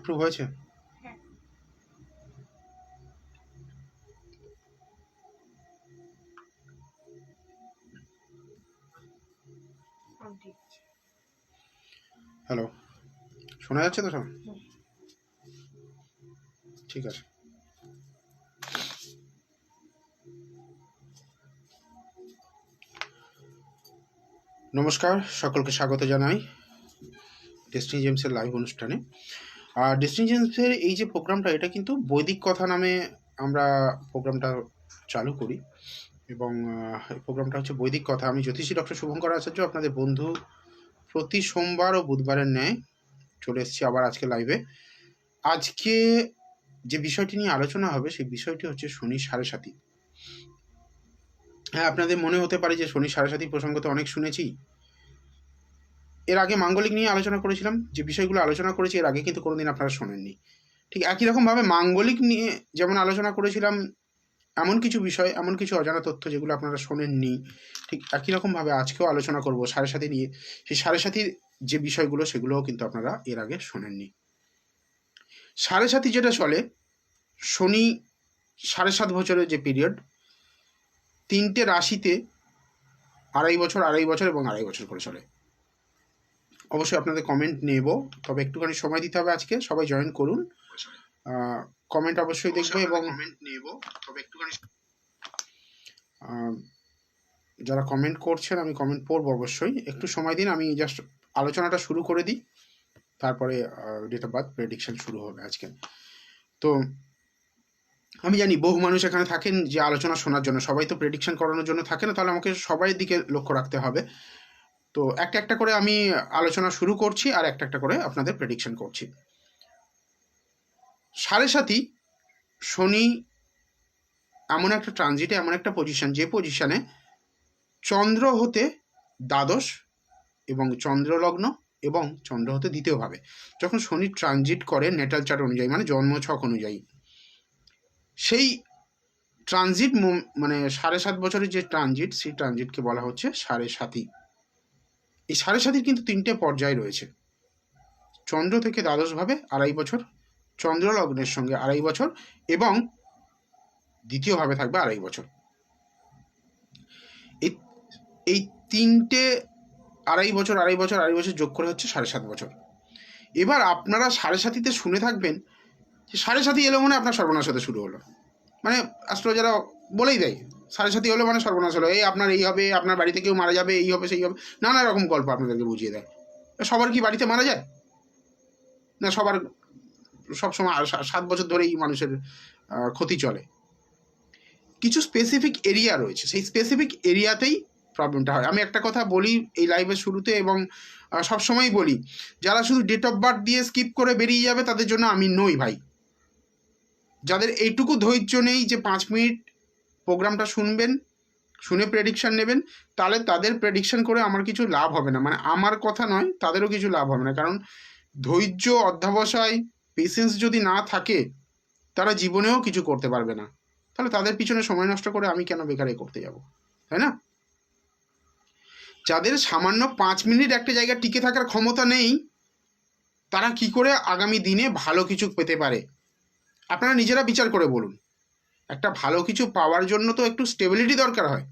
Prove হয়েছে? Hello, শোনা যাচ্ছে তো সব? ঠিক আছে। নমস্কার, সকলকে স্বাগত জানাই ডেস্টিনি জেমসের লাইভ অনুষ্ঠানে। আর ডেস্টিনি জেমসের এই যে প্রোগ্রামটা, এটা কিন্তু বৈদিক কথা নামে আমরা প্রোগ্রামটা চালু করি, এবং এই প্রোগ্রামটা হচ্ছে বৈদিক কথা। আমি জ্যোতিষী ডক্টর শুভঙ্কর আচার্য, আপনাদের বন্ধু, প্রতি সোমবার ও বুধবারের ন্যায় চলে এসেছি আবার আজকে লাইভে। আজকে যে বিষয়টি নিয়ে আলোচনা হবে সেই বিষয়টি হচ্ছে শনি সাড়ে সাতি। হ্যাঁ, আপনাদের মনে হতে পারে যে শনি সাড়ে সাতি প্রসঙ্গ তো অনেক শুনেছি। এর আগে মাঙ্গলিক নিয়ে আলোচনা করেছিলাম, যে বিষয়গুলো আলোচনা করেছি এর আগে কিন্তু কোনোদিন আপনারা শোনেননি। ঠিক একই রকমভাবে মাঙ্গলিক নিয়ে যেমন আলোচনা করেছিলাম, এমন কিছু বিষয়, এমন কিছু অজানা তথ্য যেগুলো আপনারা শোনেননি, ঠিক একই রকমভাবে আজকেও আলোচনা করব সাড়ে সাতি নিয়ে। সেই সাড়ে সাতির যে বিষয়গুলো সেগুলোও কিন্তু আপনারা এর আগে শোনেননি। সাড়ে সাতি যেটা চলে, শনি 7.5 বছরের যে পিরিয়ড, 3টে রাশিতে 2.5 বছর, 2.5 বছর এবং 2.5 বছর করে চলে। অবশ্যই আপনাদের কমেন্ট নেব, তবে একটুখানি সময় দিতে হবে আজকে। সবাই জয়েন করুন, কমেন্ট অবশ্যই দেখবো, এবং যারা কমেন্ট করছেন আমি কমেন্ট পড়বো অবশ্যই। একটু সময় দিন, আমি জাস্ট আলোচনাটা শুরু করে দিই, তারপরে ডেট অফ বার্থ প্রেডিকশন শুরু হবে আজকে। তো আমি জানি বহু মানুষ এখানে থাকেন যে আলোচনা শোনার জন্য, সবাই তো প্রেডিকশন করানোর জন্য থাকে না, তাহলে আমাকে সবাই দিকে লক্ষ্য রাখতে হবে। তো একটা একটা করে আমি আলোচনা শুরু করছি, আর একটা একটা করে আপনাদের প্রেডিকশন করছি। সাড়ে সাতি শনি এমন একটা ট্রানজিটে, এমন একটা পজিশন, যে পজিশনে চন্দ্র হতে দ্বাদশ এবং চন্দ্রলগ্ন এবং চন্দ্র হতে দ্বিতীয়ভাবে যখন শনি ট্রানজিট করে নেটাল চার্ট অনুযায়ী, মানে জন্মছক অনুযায়ী, সেই ট্রানজিট মানে 7.5 বছরের যে ট্রানজিট, সেই ট্রানজিটকে বলা হচ্ছে সাড়ে সাতি। এই সাড়ে সাতির কিন্তু 3টে পর্যায় রয়েছে। চন্দ্র থেকে দ্বাদশভাবে 2.5 বছর, চন্দ্রলগ্নের সঙ্গে 2.5 বছর, এবং দ্বিতীয়ভাবে থাকবে 2.5 বছর। এই 3টে 2.5 বছর, 2.5 বছর, 2.5 বছর যোগ করে হচ্ছে 7.5 বছর। এবার আপনারা সাড়ে সাতিতে শুনে থাকবেন যে সাড়ে সাতি এলো মানে আপনার সর্বনাশ হতে শুরু হলো। মানে অ্যাস্ট্রোলজাররা বলেই দেয় সাড়ে সাতি হলো মানে সর্বনাশ হলো, এই আপনার এই হবে, আপনার বাড়িতে কেউ মারা যাবে, এই হবে সেই হবে, নানা রকম গল্প আপনাদেরকে বুঝিয়ে দেয়। সবার কি বাড়িতে মারা যায় না? সবার সবসময় 7 বছর ধরেই মানুষের ক্ষতি চলে। কিছু স্পেসিফিক এরিয়া রয়েছে, সেই স্পেসিফিক এরিয়াতেই প্রবলেমটা হয়। আমি একটা কথা বলি এই লাইভের শুরুতে, এবং সবসময় বলি, যারা শুধু ডেট অফ বার্থ দিয়ে স্কিপ করে বেরিয়ে যাবে তাদের জন্য আমি নই ভাই। যাদের এইটুকু ধৈর্য নেই যে 5 মিনিট প্রোগ্রামটা শুনবেন, শুনে প্রেডিকশান নেবেন, তাহলে তাদের প্রেডিকশান করে আমার কিছু লাভ হবে না। মানে আমার কথা নয়, তাদেরও কিছু লাভ হবে না। কারণ ধৈর্য, অধ্যবসায়, পেশেন্স যদি না থাকে, তারা জীবনেও কিছু করতে পারবে না। তাহলে তাদের পিছনে সময় নষ্ট করে আমি কেন বেকারে করতে যাব, তাই না? যাদের সামান্য 5 মিনিট একটা জায়গায় টিকে থাকার ক্ষমতা নেই, তারা কি করে আগামী দিনে ভালো কিছু পেতে পারে? আপনারা নিজেরা বিচার করে বলুন। একটা ভালো কিছু পাওয়ার জন্য তো একটু স্টেবিলিটি দরকার হয়।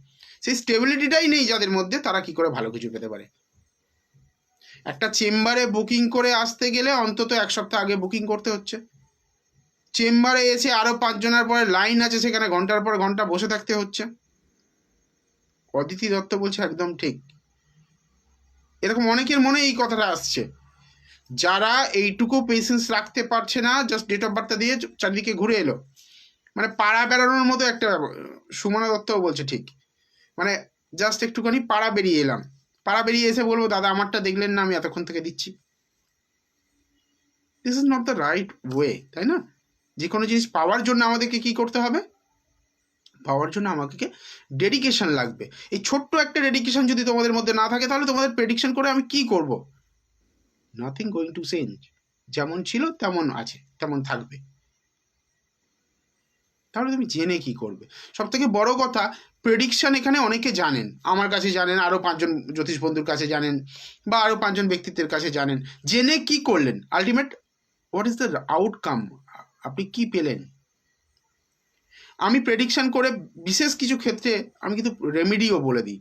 সেই স্টেবিলিটিটাই নেই যাদের মধ্যে, তারা কি করে ভালো কিছু পেতে পারে? একটা চেম্বারে বুকিং করে আসতে গেলে অন্তত 1 সপ্তাহ আগে বুকিং করতে হচ্ছে। চেম্বারে এসে আরও 5 জনের পরে লাইন আছে, সেখানে ঘন্টার পর ঘন্টা বসে থাকতে হচ্ছে। অদিতি দত্ত বলছে একদম ঠিক। এরকম অনেকের মনে এই কথাটা আসছে, যারা এইটুকু পেশেন্স রাখতে পারছে না, জাস্ট ডেট অফ বার্থটা দিয়ে চারিদিকে ঘুরে এলো। মানে পাড়া বেড়ানোর মতো একটা, সুমনা দত্তও বলছে ঠিক, মানে জাস্ট একটুখানি পাড়া বেরিয়ে এলাম, পাড়া বেরিয়ে এসে বলবো দাদা আমারটা দেখলেন না, আমি এতক্ষণ থেকে দিচ্ছি। This is not the right way, তাই না? যে কোনো জিনিস পাওয়ার জন্য আমাদেরকে কি করতে হবে? পাওয়ার জন্য আমাকে ডেডিকেশন লাগবে। এই ছোট্ট একটা ডেডিকেশন যদি তোমাদের মধ্যে না থাকে, তাহলে তোমাদের প্রেডিকশন করে আমি কি করব? Nothing going to change. যেমন ছিল তেমন আছে, তেমন থাকবে। তাহলে তুমি জেনে কি করবে? সব থেকে বড় কথা, প্রেডিকশন এখানে অনেকে জানেন, আমার কাছে জানেন, আরও 5 জন জ্যোতিষ বন্ধুর কাছে জানেন, বা আরও 5 জন ব্যক্তিত্বের কাছে জানেন। জেনে কি করলেন? Ultimate what is the outcome, আপনি কি পেলেন। আমি প্রেডিকশন করে বিশেষ কিছু ক্ষেত্রে আমি কিন্তু রেমেডিও বলে দিই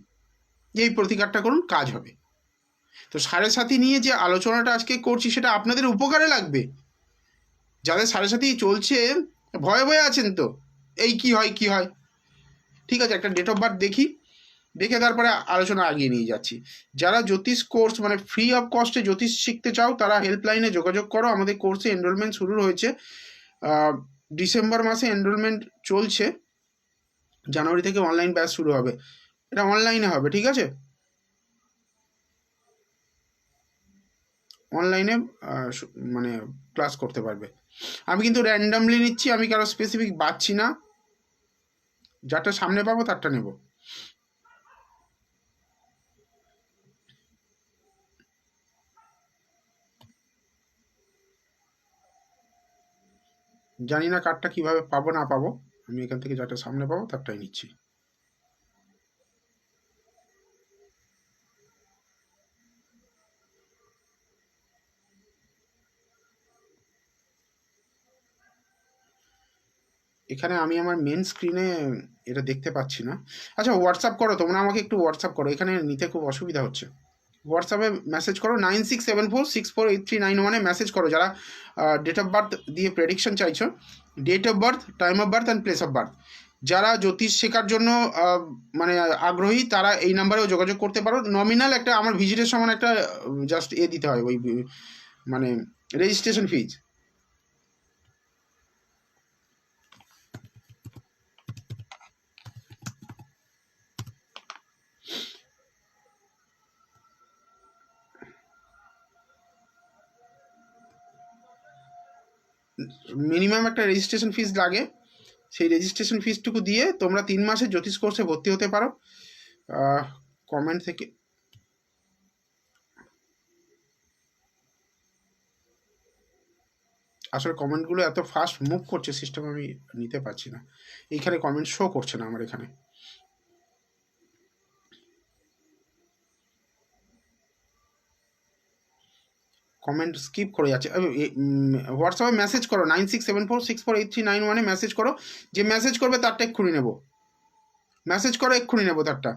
যে এই প্রতিকারটা করুন, কাজ হবে। তো সাড়ে সাথী নিয়ে যে আলোচনাটা আজকে করছি সেটা আপনাদের উপকারে লাগবে। যাদের সাড়ে সাথী চলছে ভয়ে ভয়ে আছেন, তো এই কি হয় কি হয়, ঠিক আছে একটা ডেট অফ বার্থ দেখি, দেখে তারপরে আলোচনা আগিয়ে নিয়ে যাচ্ছি। যারা জ্যোতিষ কোর্স মানে ফ্রি অফ কস্টে জ্যোতিষ শিখতে চাও তারা হেল্পলাইনে যোগাযোগ করো। আমাদের কোর্সে এনরোলমেন্ট শুরু হয়েছে, ডিসেম্বর মাসে এনরোলমেন্ট চলছে, জানুয়ারি থেকে অনলাইন ব্যাচ শুরু হবে। এটা অনলাইনে হবে, ঠিক আছে, অনলাইনে মানে ক্লাস করতে পারবে। আমি কিন্তু র্যান্ডামলি নিচ্ছি, আমি কারো স্পেসিফিক বাচ্ছি না, যারটা সামনে পাবো তারটা নেব। জানি না কার্ডটা কিভাবে পাবো না পাবো, আমি এখান থেকে যাটা সামনে পাবো তারটাই নিচ্ছি। এখানে আমি আমার মেন স্ক্রিনে এটা দেখতে পাচ্ছি না। আচ্ছা হোয়াটসঅ্যাপ করো, তোমরা আমাকে একটু হোয়াটসঅ্যাপ করো, এখানে নিতে খুব অসুবিধা হচ্ছে। হোয়াটসঅ্যাপে মেসেজ করো 9674648391 মেসেজ করো যারা ডেট অফ বার্থ দিয়ে প্রেডিকশন চাইছো, date of birth, time of birth and place of birth. যারা জ্যোতিষ শেখার জন্য মানে আগ্রহী তারা এই নাম্বারেও যোগাযোগ করতে পারো। নমিনাল একটা আমার ভিজিটের সমান একটা জাস্ট দিতে হয়, ওই মানে রেজিস্ট্রেশন ফিজ। মিনিমাম একটা রেজিস্ট্রেশন ফিজ লাগে, সেই রেজিস্ট্রেশন ফিজটুকু দিয়ে তোমরা 3 মাসের জ্যোতিষ কোর্সে ভর্তি হতে পারো। কমেন্ট থেকে আসলে কমেন্টগুলো এত ফাস্ট মুভ করছে সিস্টেম, আমি নিতে পারছি না। এইখানে কমেন্ট শো করছে না আমার এখানে, কমেন্ট স্কিপ করে যাচ্ছে। হোয়াটসঅ্যাপে মেসেজ করো 9674648391 মেসেজ করো, যে মেসেজ করবে তারটা এক্ষুনি নেব, মেসেজ করো এক্ষুনি নেব তারটা।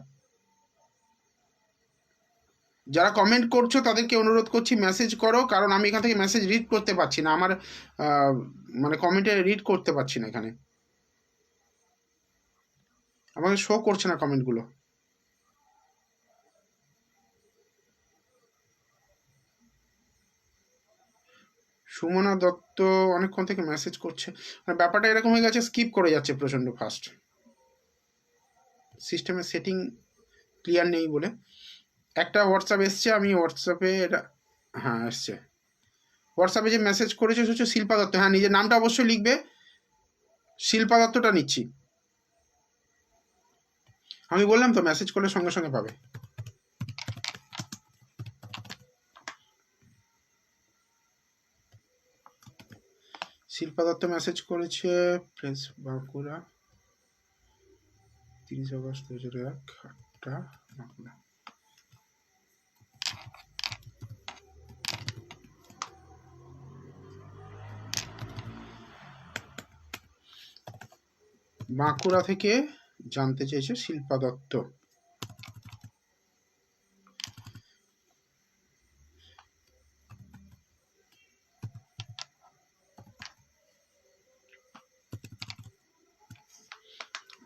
যারা কমেন্ট করছো তাদেরকে অনুরোধ করছি মেসেজ করো, কারণ আমি এখান থেকে মেসেজ রিড করতে পারছি না, আমার মানে কমেন্টে রিড করতে পারছি না, এখানে আমাকে শো করছে না কমেন্টগুলো। সুমনা দত্ত অনেকক্ষণ থেকে মেসেজ করছে, মানে ব্যাপারটা এরকম হয়ে গেছে, স্কিপ করে যাচ্ছে প্রচণ্ড ফাস্ট, সিস্টেমের সেটিং ক্লিয়ার নেই বলে। একটা হোয়াটসঅ্যাপ এসছে, আমি হোয়াটসঅ্যাপে এটা, হ্যাঁ এসছে, হোয়াটসঅ্যাপে যে মেসেজ করেছে হচ্ছে শিল্পা দত্ত, হ্যাঁ নিজের নামটা অবশ্যই লিখবে, শিল্পা দত্তটা নিচ্ছি। আমি বললাম তো মেসেজ করলে সঙ্গে সঙ্গে পাবে। শিল্পা দত্ত মেসেজ করেছে, প্রেস বাঁকুড়া, 30 আগস্ট 2001, 8টা বাঁকুড়া। বাঁকুড়া থেকে জানতে চেয়েছে শিল্পা দত্ত।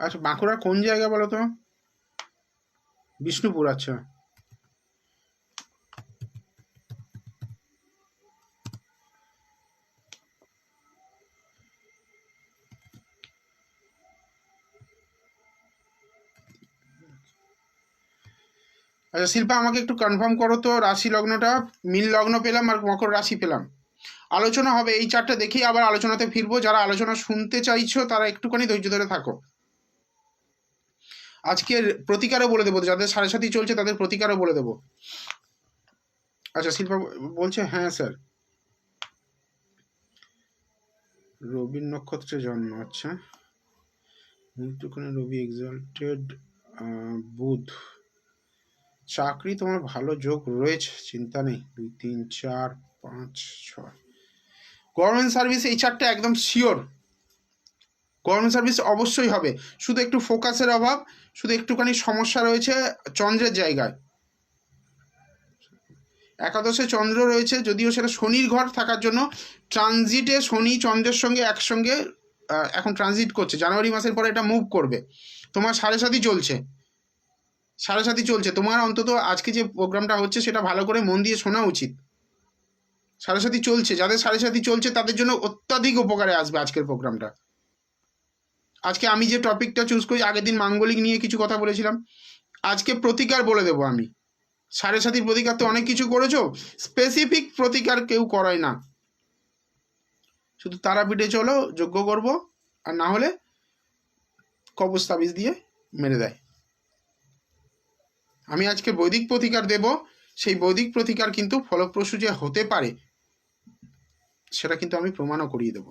আচ্ছা বাঁকুড়ার কোন জায়গা বলো তো? বিষ্ণুপুর, আচ্ছা। আচ্ছা শিল্পা আমাকে একটু কনফার্ম করো তো, রাশি লগ্নটা মিল লগ্ন পেলাম আর মকর রাশি পেলাম। আলোচনা হবে, এই চারটে দেখেই আবার আলোচনাতে ফিরবো। যারা আলোচনা শুনতে চাইছো তারা একটুখানি ধৈর্য ধরে থাকো। আজকের প্রতিকারও বলে দেবো, যাদের সাড়ে সাথী চলছে তাদের প্রতিকারও বলে দেবো। আচ্ছা শিল্পা বলছে হ্যাঁ স্যার, রবির নক্ষত্রে জন্ম, আচ্ছা মৃত্যুক্ষণে রবি এক্সাল্টেড, বুধ, চাকরি তোমার ভালো যোগ রয়েছে, চিন্তা নেই, 2 3 4 5 6, গভর্নমেন্ট সার্ভিস এই চারটে একদম শিওর, গভর্নমেন্ট সার্ভিস অবশ্যই হবে, শুধু একটু ফোকাসের অভাব, শুধু একটুখানি সমস্যা রয়েছে চন্দ্রের জায়গায়। একাদশে চন্দ্র রয়েছে, যদিও সেটা শনির ঘর থাকার জন্য ট্রানজিটে শনি চন্দ্রের সঙ্গে একসঙ্গে এখন ট্রানজিট করছে, জানুয়ারি মাসের পরে এটা মুভ করবে। তোমার 7.5 চলছে, 7.5 চলছে, তোমার অন্তত আজকে যে প্রোগ্রামটা হচ্ছে সেটা ভালো করে মন দিয়ে শোনা উচিত। 7.5 চলছে, যাদের 7.5 চলছে তাদের জন্য অত্যাধিক উপকারে আসবে আজকের প্রোগ্রামটা। আজকে আমি যে টপিকটা চুজ করি, আগের দিন মাঙ্গলিক নিয়ে কিছু কথা বলেছিলাম, আজকে প্রতিকার বলে দেবো আমি। 7.5 প্রতিকার তো অনেক কিছু করেছো, স্পেসিফিক প্রতিকার কেউ করায় না, শুধু তারাপীঠে চলো যজ্ঞ করব, আর না হলে কবচ তাবিজ দিয়ে মেরে দেয়। আমি আজকে বৈদিক প্রতিকার দেব, সেই বৈদিক প্রতিকার কিন্তু ফলপ্রসূ যে হতে পারে সেটা কিন্তু আমি প্রমাণও করিয়ে দেব।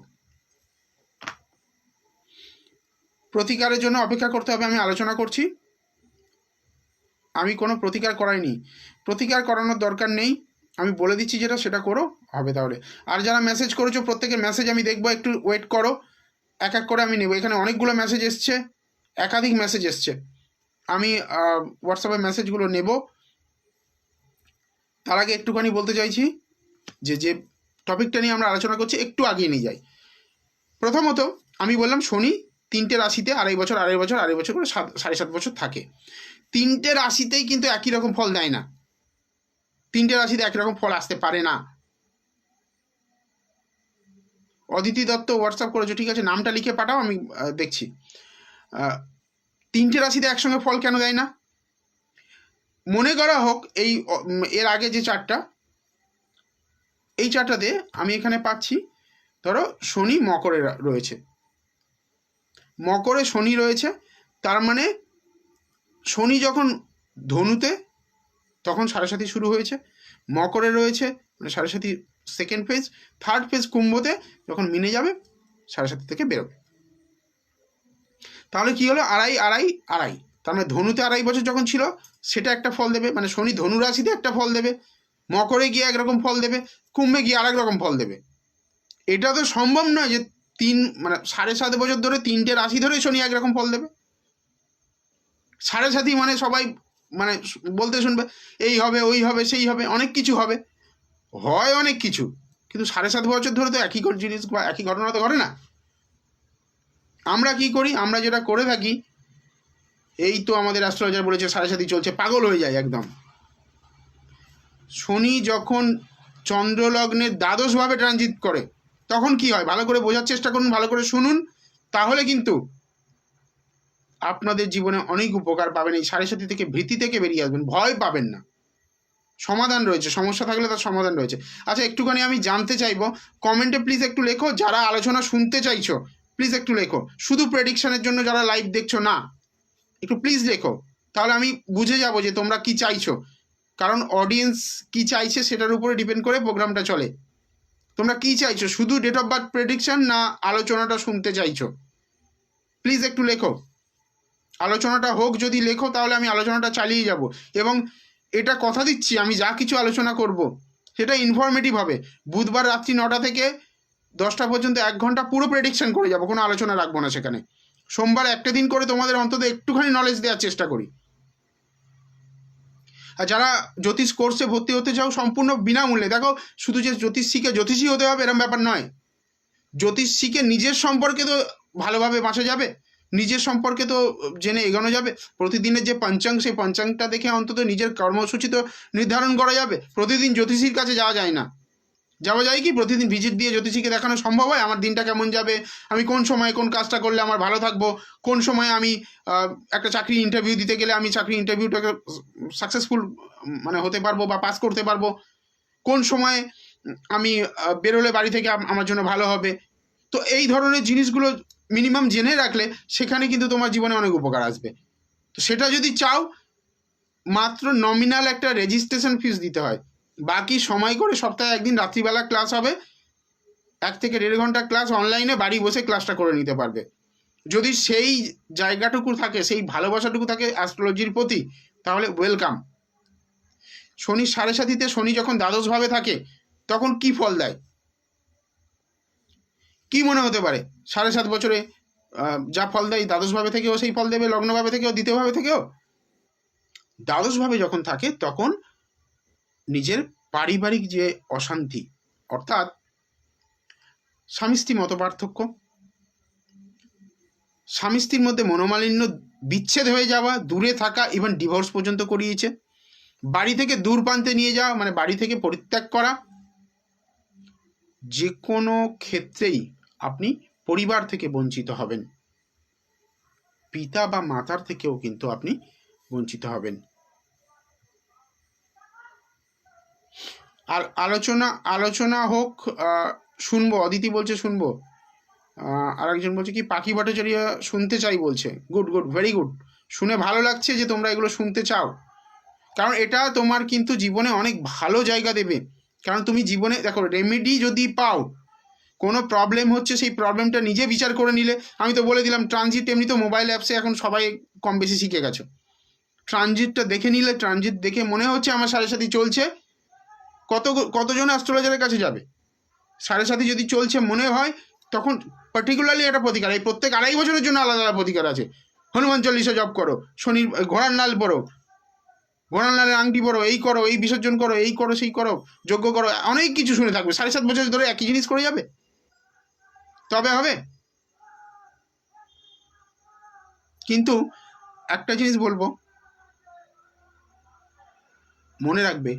প্রতিকারের জন্য অপেক্ষা করতে হবে, আমি আলোচনা করছি। আমি কোনো প্রতিকার করাইনি, প্রতিকার করানোর দরকার নেই, আমি বলে দিচ্ছি যেটা সেটা করো, হবে তাহলে। আর যারা মেসেজ করেছো প্রত্যেকের মেসেজ আমি দেখবো, একটু ওয়েট করো, এক এক করে আমি নেব। এখানে অনেকগুলো মেসেজ এসছে, একাধিক মেসেজ এসছে, আমি হোয়াটসঅ্যাপে মেসেজগুলো নেব। তার আগে একটুখানি বলতে চাইছি যে যে টপিকটা নিয়ে আমরা আলোচনা করছি একটু আগিয়ে নিয়ে যাই। প্রথমত আমি বললাম শনি 3টে রাশিতে 2.5 বছর 2.5 বছর 2.5 বছর করে 7.5 বছর থাকে। 3টে রাশিতেই কিন্তু একই রকম ফল দেয় না, 3টে রাশিতে একই রকম ফল আসতে পারে না। অদিতি দত্ত হোয়াটসঅ্যাপ করেছো, ঠিক আছে, নামটা লিখে পাঠাও, আমি দেখছি। 3টে রাশিতে একসঙ্গে ফল কেন দেয় না? মনে করা হোক এই এর আগে যে চারটা, এই চারটাতে আমি এখানে পাচ্ছি, ধরো শনি মকরে রয়েছে, মকরে শনি রয়েছে, তার মানে শনি যখন ধনুতে তখন 7.5 শুরু হয়েছে, মকরে রয়েছে মানে 7.5 সেকেন্ড ফেজ, থার্ড ফেজ কুম্ভতে যখন মিনে যাবে 7.5 থেকে বেরোবে। তাহলে কি হলো, 2.5 তার মানে ধনুতে 2.5 বছর যখন ছিল সেটা একটা ফল দেবে, মানে শনি ধনু রাশিতে একটা ফল দেবে, মকরে গিয়ে একরকম ফল দেবে, কুম্ভে গিয়ে আরেক রকম ফল দেবে। এটা তো সম্ভব নয় যে 7.5 বছর ধরে 3টে রাশি ধরে শনি একরকম ফল দেবে। 7.5 মানে সবাই মানে বলতে শুনবে এই হবে ওই হবে সেই হবে, অনেক কিছু হবে, হয় অনেক কিছু, কিন্তু 7.5 বছর ধরে তো একই জিনিস বা একই ঘটনা তো ঘটে না। আমরা কি করি, আমরা যেটা করে থাকি, এই তো আমাদের অ্যাস্ট্রোলজার বলেছে 7.5 চলছে, পাগল হয়ে যায় একদম। শনি যখন চন্দ্রলগ্নের দ্বাদশভাবে ট্রানজিট করে তখন কি হয় ভালো করে বোঝার চেষ্টা করুন, ভালো করে শুনুন, তাহলে কিন্তু আপনাদের জীবনে অনেক উপকার পাবেন। এই 7.5 থেকে ভীতি থেকে বেরিয়ে আসবেন, ভয় পাবেন না, সমাধান রয়েছে, সমস্যা থাকলে তার সমাধান রয়েছে। আচ্ছা একটুখানি আমি জানতে চাইবো, কমেন্টে প্লিজ একটু লেখো, যারা আলোচনা শুনতে চাইছো প্লিজ একটু লেখো, শুধু প্রেডিকশনের জন্য যারা লাইভ দেখছো না, একটু প্লিজ লেখো, তাহলে আমি বুঝে যাব যে তোমরা কি চাইছো, কারণ অডিয়েন্স কি চাইছে সেটার উপরে ডিপেন্ড করে প্রোগ্রামটা চলে। তোমরা কি চাইছো, শুধু ডেট অফ বার্থ প্রেডিকশন না আলোচনাটা শুনতে চাইছো? প্লিজ একটু লেখো, আলোচনাটা হোক, যদি লেখো তাহলে আমি আলোচনাটা চালিয়ে যাব। এবং এটা কথা দিচ্ছি, আমি যা কিছু আলোচনা করব সেটা ইনফরমেটিভ হবে। বুধবার রাত্রি 9টা থেকে 10টা পর্যন্ত 1 ঘন্টা পুরো প্রেডিকশন করে যাব, কোনো আলোচনা রাখবো না সেখানে। সোমবার একটা দিন করে তোমাদের অন্তত একটুখানি নলেজ দেওয়ার চেষ্টা করি। আর যারা জ্যোতিষ কোর্সে ভর্তি হতে চাও সম্পূর্ণ বিনামূল্যে, দেখো শুধু যে জ্যোতিষ শিখে জ্যোতিষী হতে হবে এরকম ব্যাপার নয়, জ্যোতিষ শিখে নিজের সম্পর্কে তো ভালোভাবে বাঁচা যাবে, নিজের সম্পর্কে তো জেনে এগোনো যাবে। প্রতিদিনের যে পঞ্চাঙ্গ, সেই পঞ্চাঙ্গটা দেখে অন্তত নিজের কর্মসূচি তো নির্ধারণ করা যাবে। প্রতিদিন জ্যোতিষীর কাছে যাওয়া যায় না, যাওয়া যায় কি প্রতিদিন ভিজিট দিয়ে জ্যোতিষীকে দেখানো সম্ভব হয়? আমার দিনটা কেমন যাবে, আমি কোন সময় কোন কাজটা করলে আমার ভালো থাকবো, কোন সময় আমি একটা চাকরি ইন্টারভিউ দিতে গেলে আমি চাকরি ইন্টারভিউটাকে সাকসেসফুল মানে হতে পারবো বা পাস করতে পারবো, কোন সময় আমি বেরোলে বাড়ি থেকে আমার জন্য ভালো হবে। তো এই ধরনের জিনিসগুলো মিনিমাম জেনে রাখলে সেখানে কিন্তু তোমার জীবনে অনেক উপকার আসবে। তো সেটা যদি চাও, মাত্র নমিনাল একটা রেজিস্ট্রেশন ফিস দিতে হয়, বাকি সময় করে সপ্তাহে একদিন রাত্রিবেলা ক্লাস হবে, 1 থেকে 1.5 ঘন্টা ক্লাস অনলাইনে বাড়ি বসে ক্লাসটা করে নিতে পারবে। যদি সেই জায়গাটুকু থাকে, সেই ভালোবাসাটুকু থাকে অ্যাস্ট্রোলজির প্রতি, তাহলে ওয়েলকাম। শনি 7.5 শনি যখন দ্বাদশভাবে থাকে তখন কি ফল দেয়? কি মনে হতে পারে 7.5 বছরে যা ফল দেয় দ্বাদশভাবে থেকেও সেই ফল দেবে, লগ্নভাবে থেকেও, দ্বিতীয়ভাবে থেকেও। দ্বাদশভাবে যখন থাকে তখন নিজের পারিবারিক যে অশান্তি, অর্থাৎ স্বামী স্ত্রী মত পার্থক্য, স্বামী স্ত্রীর মধ্যে মনোমালিন্য, বিচ্ছেদ হয়ে যাওয়া, দূরে থাকা, ইভেন ডিভোর্স পর্যন্ত করিয়েছে, বাড়ি থেকে দূর প্রান্তে নিয়ে যাওয়া মানে বাড়ি থেকে পরিত্যাগ করা, যে কোনো ক্ষেত্রেই আপনি পরিবার থেকে বঞ্চিত হবেন, পিতা বা মাতার থেকেও কিন্তু আপনি বঞ্চিত হবেন। আর আলোচনা হোক, শুনবো, অদিতি বলছে শুনবো, আর একজন বলছে কি পাখি ভট্টাচার্য শুনতে চাই বলছে। গুড গুড, ভেরি গুড, শুনে ভালো লাগছে যে তোমরা এগুলো শুনতে চাও, কারণ এটা তোমার কিন্তু জীবনে অনেক ভালো জায়গা দেবে। কারণ তুমি জীবনে দেখো, রেমেডি যদি পাও, কোনো প্রবলেম হচ্ছে সেই প্রবলেমটা নিজে বিচার করে নিলে, আমি তো বলে দিলাম ট্রানজিট, এমনি তো মোবাইল অ্যাপসে এখন সবাই কম বেশি শিখে গেছো, ট্রানজিটটা দেখে নিলে, ট্রানজিট দেখে মনে হচ্ছে আমার সাড়ে সাথী চলছে, কতজন অ্যাস্ট্রোলজারের কাছে যাবে, সাড়ে সাথী যদি চলছে মনে হয়, তখন পার্টিকুলারলি একটা প্রতিকার, এই প্রত্যেক 2.5 বছরের জন্য আলাদা আলাদা প্রতিকার আছে। হনুমান চল্লিশা জপ করো, শনির ঘোড়ার নাল পড়ো, ঘোড়ার নালের আংটি পড়ো, এই করো, এই বিসর্জন করো, এই করো, সেই করো, যজ্ঞ করো, অনেক কিছু শুনে থাকবে। 7.5 বছর ধরে একই জিনিস করে যাবে, তবে হবে? কিন্তু একটা জিনিস বলবো, মনে রাখবে,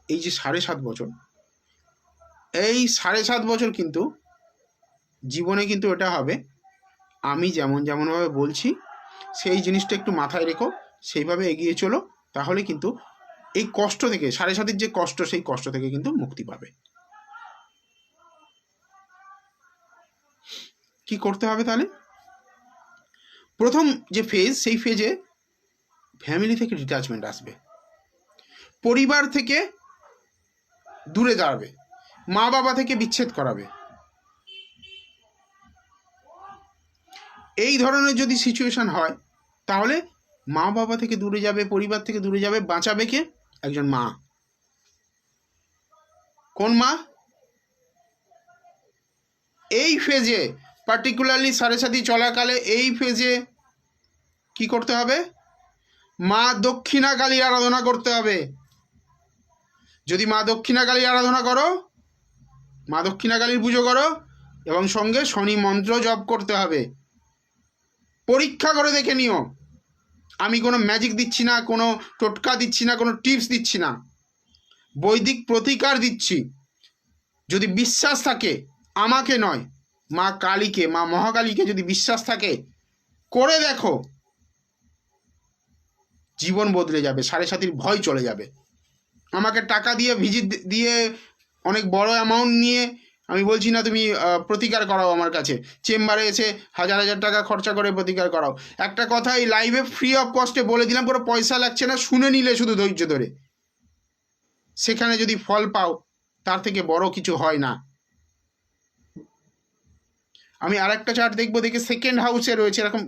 এই যে 7.5 বছর, এই 7.5 বছর কিন্তু জীবনে কিন্তু এটা হবে, আমি যেমনভাবে বলছি সেই জিনিসটা একটু মাথায় রেখো, সেইভাবে এগিয়ে চলো, তাহলে কিন্তু এই কষ্ট থেকে, 7.5 যে কষ্ট, সেই কষ্ট থেকে কিন্তু মুক্তি পাবে। কি করতে হবে তাহলে? প্রথম যে ফেজ, সেই ফেজে ফ্যামিলি থেকে ডিট্যাচমেন্ট আসবে, পরিবার থেকে দূরে দাঁড়াবে, মা বাবা থেকে বিচ্ছেদ করাবে। এই ধরনের যদি সিচুয়েশন হয়, তাহলে মা বাবা থেকে দূরে যাবে, পরিবার থেকে দূরে যাবে, বাঁচাবে কে? একজন মা। কোন মা? এই ফেজে, পার্টিকুলারলি 7.5 চলাকালে এই ফেজে কি করতে হবে? মা দক্ষিণা কালীর আরাধনা করতে হবে। যদি মা দক্ষিণা কালীর আরাধনা করো, মা দক্ষিণা কালীর পুজো করো, এবং সঙ্গে শনি মন্ত্র জপ করতে হবে। পরীক্ষা করে দেখে নিও, আমি কোনো ম্যাজিক দিচ্ছি না, কোনো টোটকা দিচ্ছি না, কোনো টিপস দিচ্ছি না, বৈদিক প্রতিকার দিচ্ছি। যদি বিশ্বাস থাকে, আমাকে নয়, মা কালীকে, মা মহাকালীকে যদি বিশ্বাস থাকে, করে দেখো, জীবন বদলে যাবে, 7.5 ভয় চলে যাবে। আমাকে টাকা দিয়ে ভিজিট দিয়ে, অনেক বড় অ্যামাউন্ট নিয়ে, আমি বলছি না তুমি প্রতিকার করাও আমার কাছে, চেম্বারে এসে 1000 টাকা খরচা করে প্রতিকার করাও। একটা কথা এই লাইভে ফ্রি অফ কস্টে বলে দিলাম, কোনো পয়সা লাগছে না, শুনে নিলে শুধু ধৈর্য ধরে, সেখানে যদি ফল পাও, তার থেকে বড় কিছু হয় না। আমি আরেকটা চার্ট দেখবো, দেখে সেকেন্ড হাউসে রয়েছে এরকম।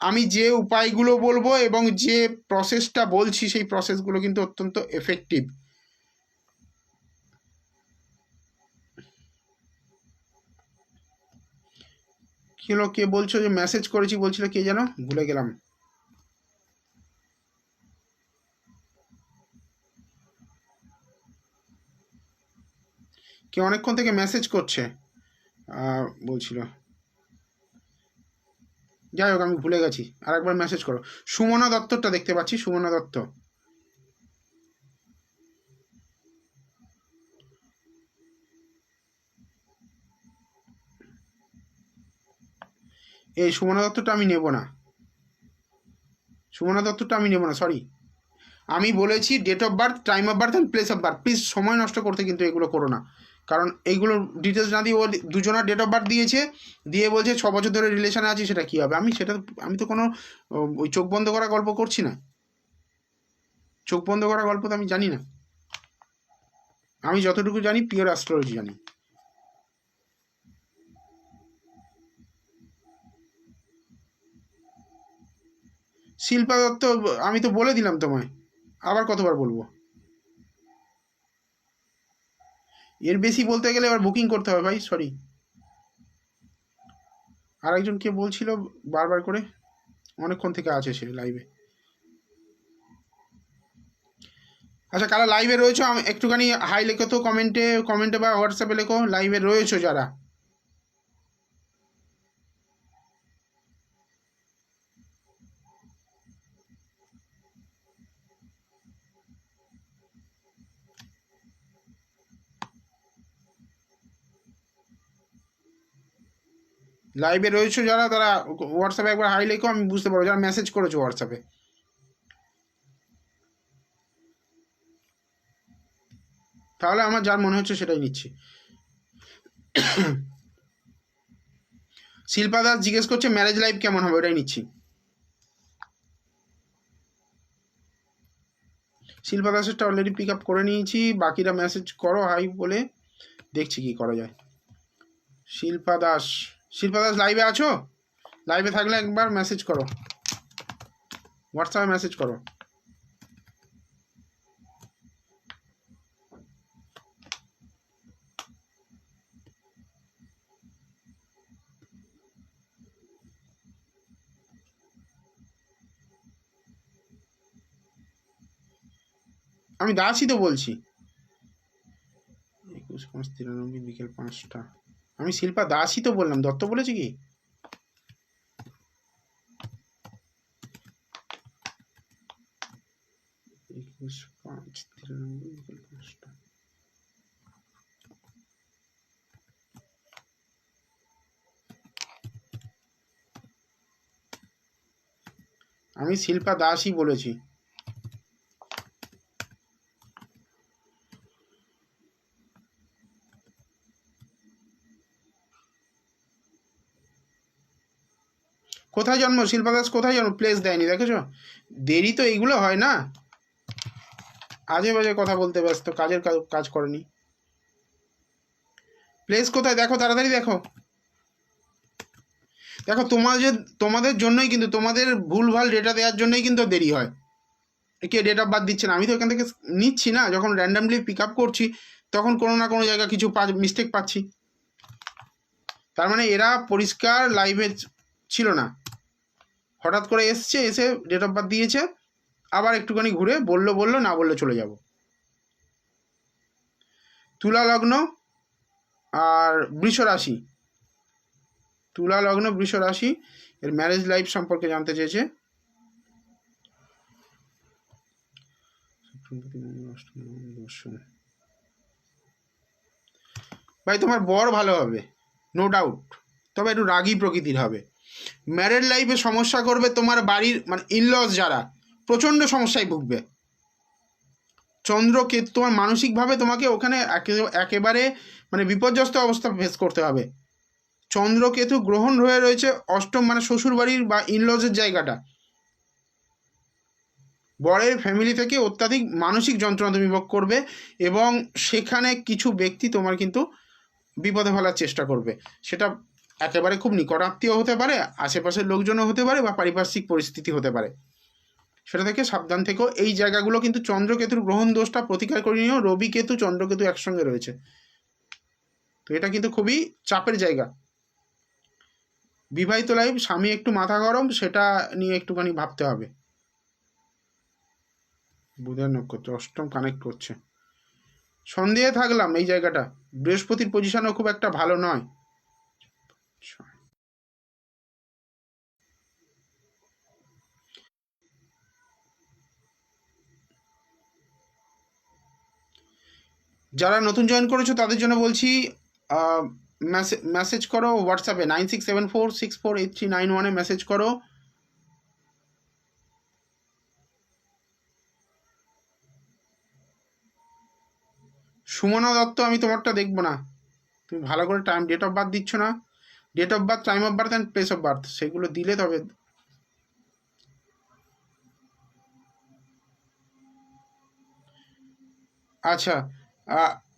আমি যে উপায়গুলো বলবো এবং যে প্রসেসটা বলছি, সেই প্রসেসগুলো কিন্তু অত্যন্ত এফেক্টিভ। কি হলো, কে বলছো যে মেসেজ করেছি বলছিল, কে যেন, ভুলে গেলাম। কে অনেকক্ষণ থেকে মেসেজ করছে, বলছিল, যাই হোক আমি ভুলে গেছি, আর একবার মেসেজ করো। সুমনা দত্তরটা দেখতে পাচ্ছি, সুমনা দত্ত। এই সুমনা দত্তটা আমি নেব না, সুমনা দত্তটা আমি নেব না, সরি। আমি বলেছি date of birth, time of birth and place of birth. Please সময় নষ্ট করতে কিন্তু এগুলো করো না, কারণ এইগুলো ডিটেলস না দিয়ে, ও দুজনের ডেট অফ বার্থ দিয়েছে, দিয়ে বলছে 6 বছর ধরে রিলেশনে আছি, সেটা কী হবে? আমি তো কোনো ওই চোখ বন্ধ করা গল্প করছি না, চোখ বন্ধ করা গল্প তো আমি জানি না। আমি যতটুকু জানি পিওর অ্যাস্ট্রোলজি জানি। শিল্পা দত্ত, আমি তো বলে দিলাম তোমায়, আবার কতবার বলবো? এর বেশি বলতে গেলে এবার বুকিং করতে হবে ভাই, সরি। আর একজন কে বলছিল বারবার করে, অনেকক্ষণ থেকে আছে সে লাইভে। আচ্ছা, কারা লাইভে রয়েছো একটুখানি হাই লেখো তো, কমেন্টে বা হোয়াটসঅ্যাপে লেখো লাইভে রয়েছো যারা। লাইভে রয়েছো যারা তারা হোয়াটসঅ্যাপে একবার হাই লেখো, আমি বুঝতে পারবো যারা মেসেজ করেছো হোয়াটসঅ্যাপে। তাহলে আমার যার মনে হচ্ছে সেটাই নিচ্ছি। শিল্পা দাস জিজ্ঞেস করছে ম্যারেজ লাইফ কেমন হবে, ওটাই নিচ্ছি। শিল্পা দাসেরটা অলরেডি পিক আপ করে নিয়েছি, বাকিরা মেসেজ করো হাই বলে, দেখছি কি করা যায়। শিল্পা দাস লাইভে আছো? লাইভে থাকলে একবার মেসেজ করো, হোয়াটসঅ্যাপে মেসেজ করো। আমি দাসই তো বলছি। 21:93 বিকেল 5টা। আমি শিল্পা দাসই তো বললাম, দত্ত বলেছি কি? আমি শিল্পা দাসই বলেছি। কোথায় জন্ম শিল্পা দাস, কোথায় জন্ম? প্লেস দেয়নি, দেখেছো? দেরি তো এইগুলো হয় না, আজে বাজে কথা বলতে ব্যস্ত, কাজ করেনি। প্লেস কোথায় দেখো, তাড়াতাড়ি দেখো। দেখো তোমাদের জন্যই কিন্তু, তোমাদের ভুলভাল ডেটা দেওয়ার জন্যই কিন্তু দেরি হয়। কে ডেট অফ বার্থ দিচ্ছে না, আমি তো এখান থেকে নিচ্ছি না, যখন র্যান্ডামলি পিক আপ করছি তখন কোনো না কোনো জায়গা কিছু মিস্টেক পাচ্ছি। তার মানে এরা পরিষ্কার লাইভে ছিল না, হঠাৎ করে এসে ডেট অফ বার্থ দিয়েছে, আবার একটুখানি ঘুরে বললো না বললে চলে যাব। তুলা লগ্ন আর বৃষ রাশি, তুলা লগ্ন বৃষ রাশি, এর ম্যারেজ লাইফ সম্পর্কে জানতে চেয়েছে। ভাই তোমার বর ভালো হবে, নো ডাউট, তবে একটু রাগী প্রকৃতির হবে। ম্যারেড লাইফে সমস্যা করবে তোমার বাড়ির মানে ইনলস, যারা প্রচণ্ড সমস্যায় ভুগবে। চন্দ্রকেতু তোমার মানসিকভাবে তোমাকে ওখানে একেবারে মানে বিপর্যস্ত অবস্থা ফেস করতে হবে। চন্দ্রকেতু গ্রহণ হয়ে রয়েছে অষ্টম, মানে শ্বশুর বাড়ির বা ইনলজের জায়গাটা। বরের ফ্যামিলি থেকে অত্যাধিক মানসিক যন্ত্রণা তুমি ভোগ করবে, এবং সেখানে কিছু ব্যক্তি তোমার কিন্তু বিপদে ফেলার চেষ্টা করবে। সেটা একেবারে খুব নিকট আত্মীয় হতে পারে, আশেপাশের লোকজনও হতে পারে, বা পারিপার্শ্বিক পরিস্থিতি হতে পারে। সেটা থেকে সাবধান থেকো। এই জায়গাগুলো কিন্তু চন্দ্রকেতুর গ্রহণ দোষটা প্রতিকার করে নিও। রবি কেতু চন্দ্রকেতু একসঙ্গে রয়েছে, তো এটা কিন্তু খুবই চাপের জায়গা। বিবাহিত লাইফ, স্বামী একটু মাথা গরম, সেটা নিয়ে একটুখানি ভাবতে হবে। বুধের নক্ষত্র অষ্টম কানেক্ট করছে, সন্দেহে থাকলাম এই জায়গাটা। বৃহস্পতির পজিশনও খুব একটা ভালো নয়। যারা নতুন জয়েন করেছো তাদের জন্য বলছি, মেসেজ করো হোয়াটসঅ্যাপে 9674648391 মেসেজ করো। সুমনা দত্ত, আমি তোমারটা দেখবো না, তুমি ভালো করে টাইম ডেট অফ বার্থ দিচ্ছ না। Date of birth, time of birth and place of birth সেগুলো দিলে তবে। আচ্ছা,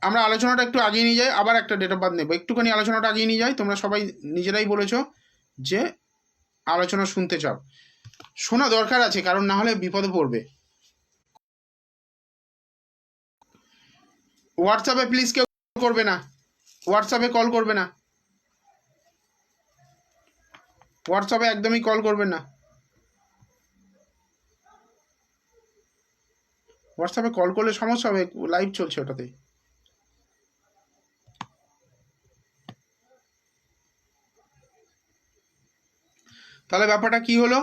আমরা আলোচনাটা একটু আগিয়ে নিয়ে যাই, আবার একটা ডেট অফ বার্থ নেবো, একটুখানি আলোচনাটা আগিয়ে নিয়ে যাই। তোমরা সবাই নিজেরাই বলেছো যে আলোচনা শুনতে চাও, শোনা দরকার আছে, কারণ না হলে বিপদে পড়বে। হোয়াটসঅ্যাপে প্লিজ কেউ করবে না, হোয়াটসঅ্যাপে কল করবে না। হোয়াটসঅ্যাপে একদমই কল করবেন না, হোয়াটসঅ্যাপে কল করলে সমস্যা হবে, লাইভ চলছে ওটাতে। তাহলে ব্যাপারটা কি হলো,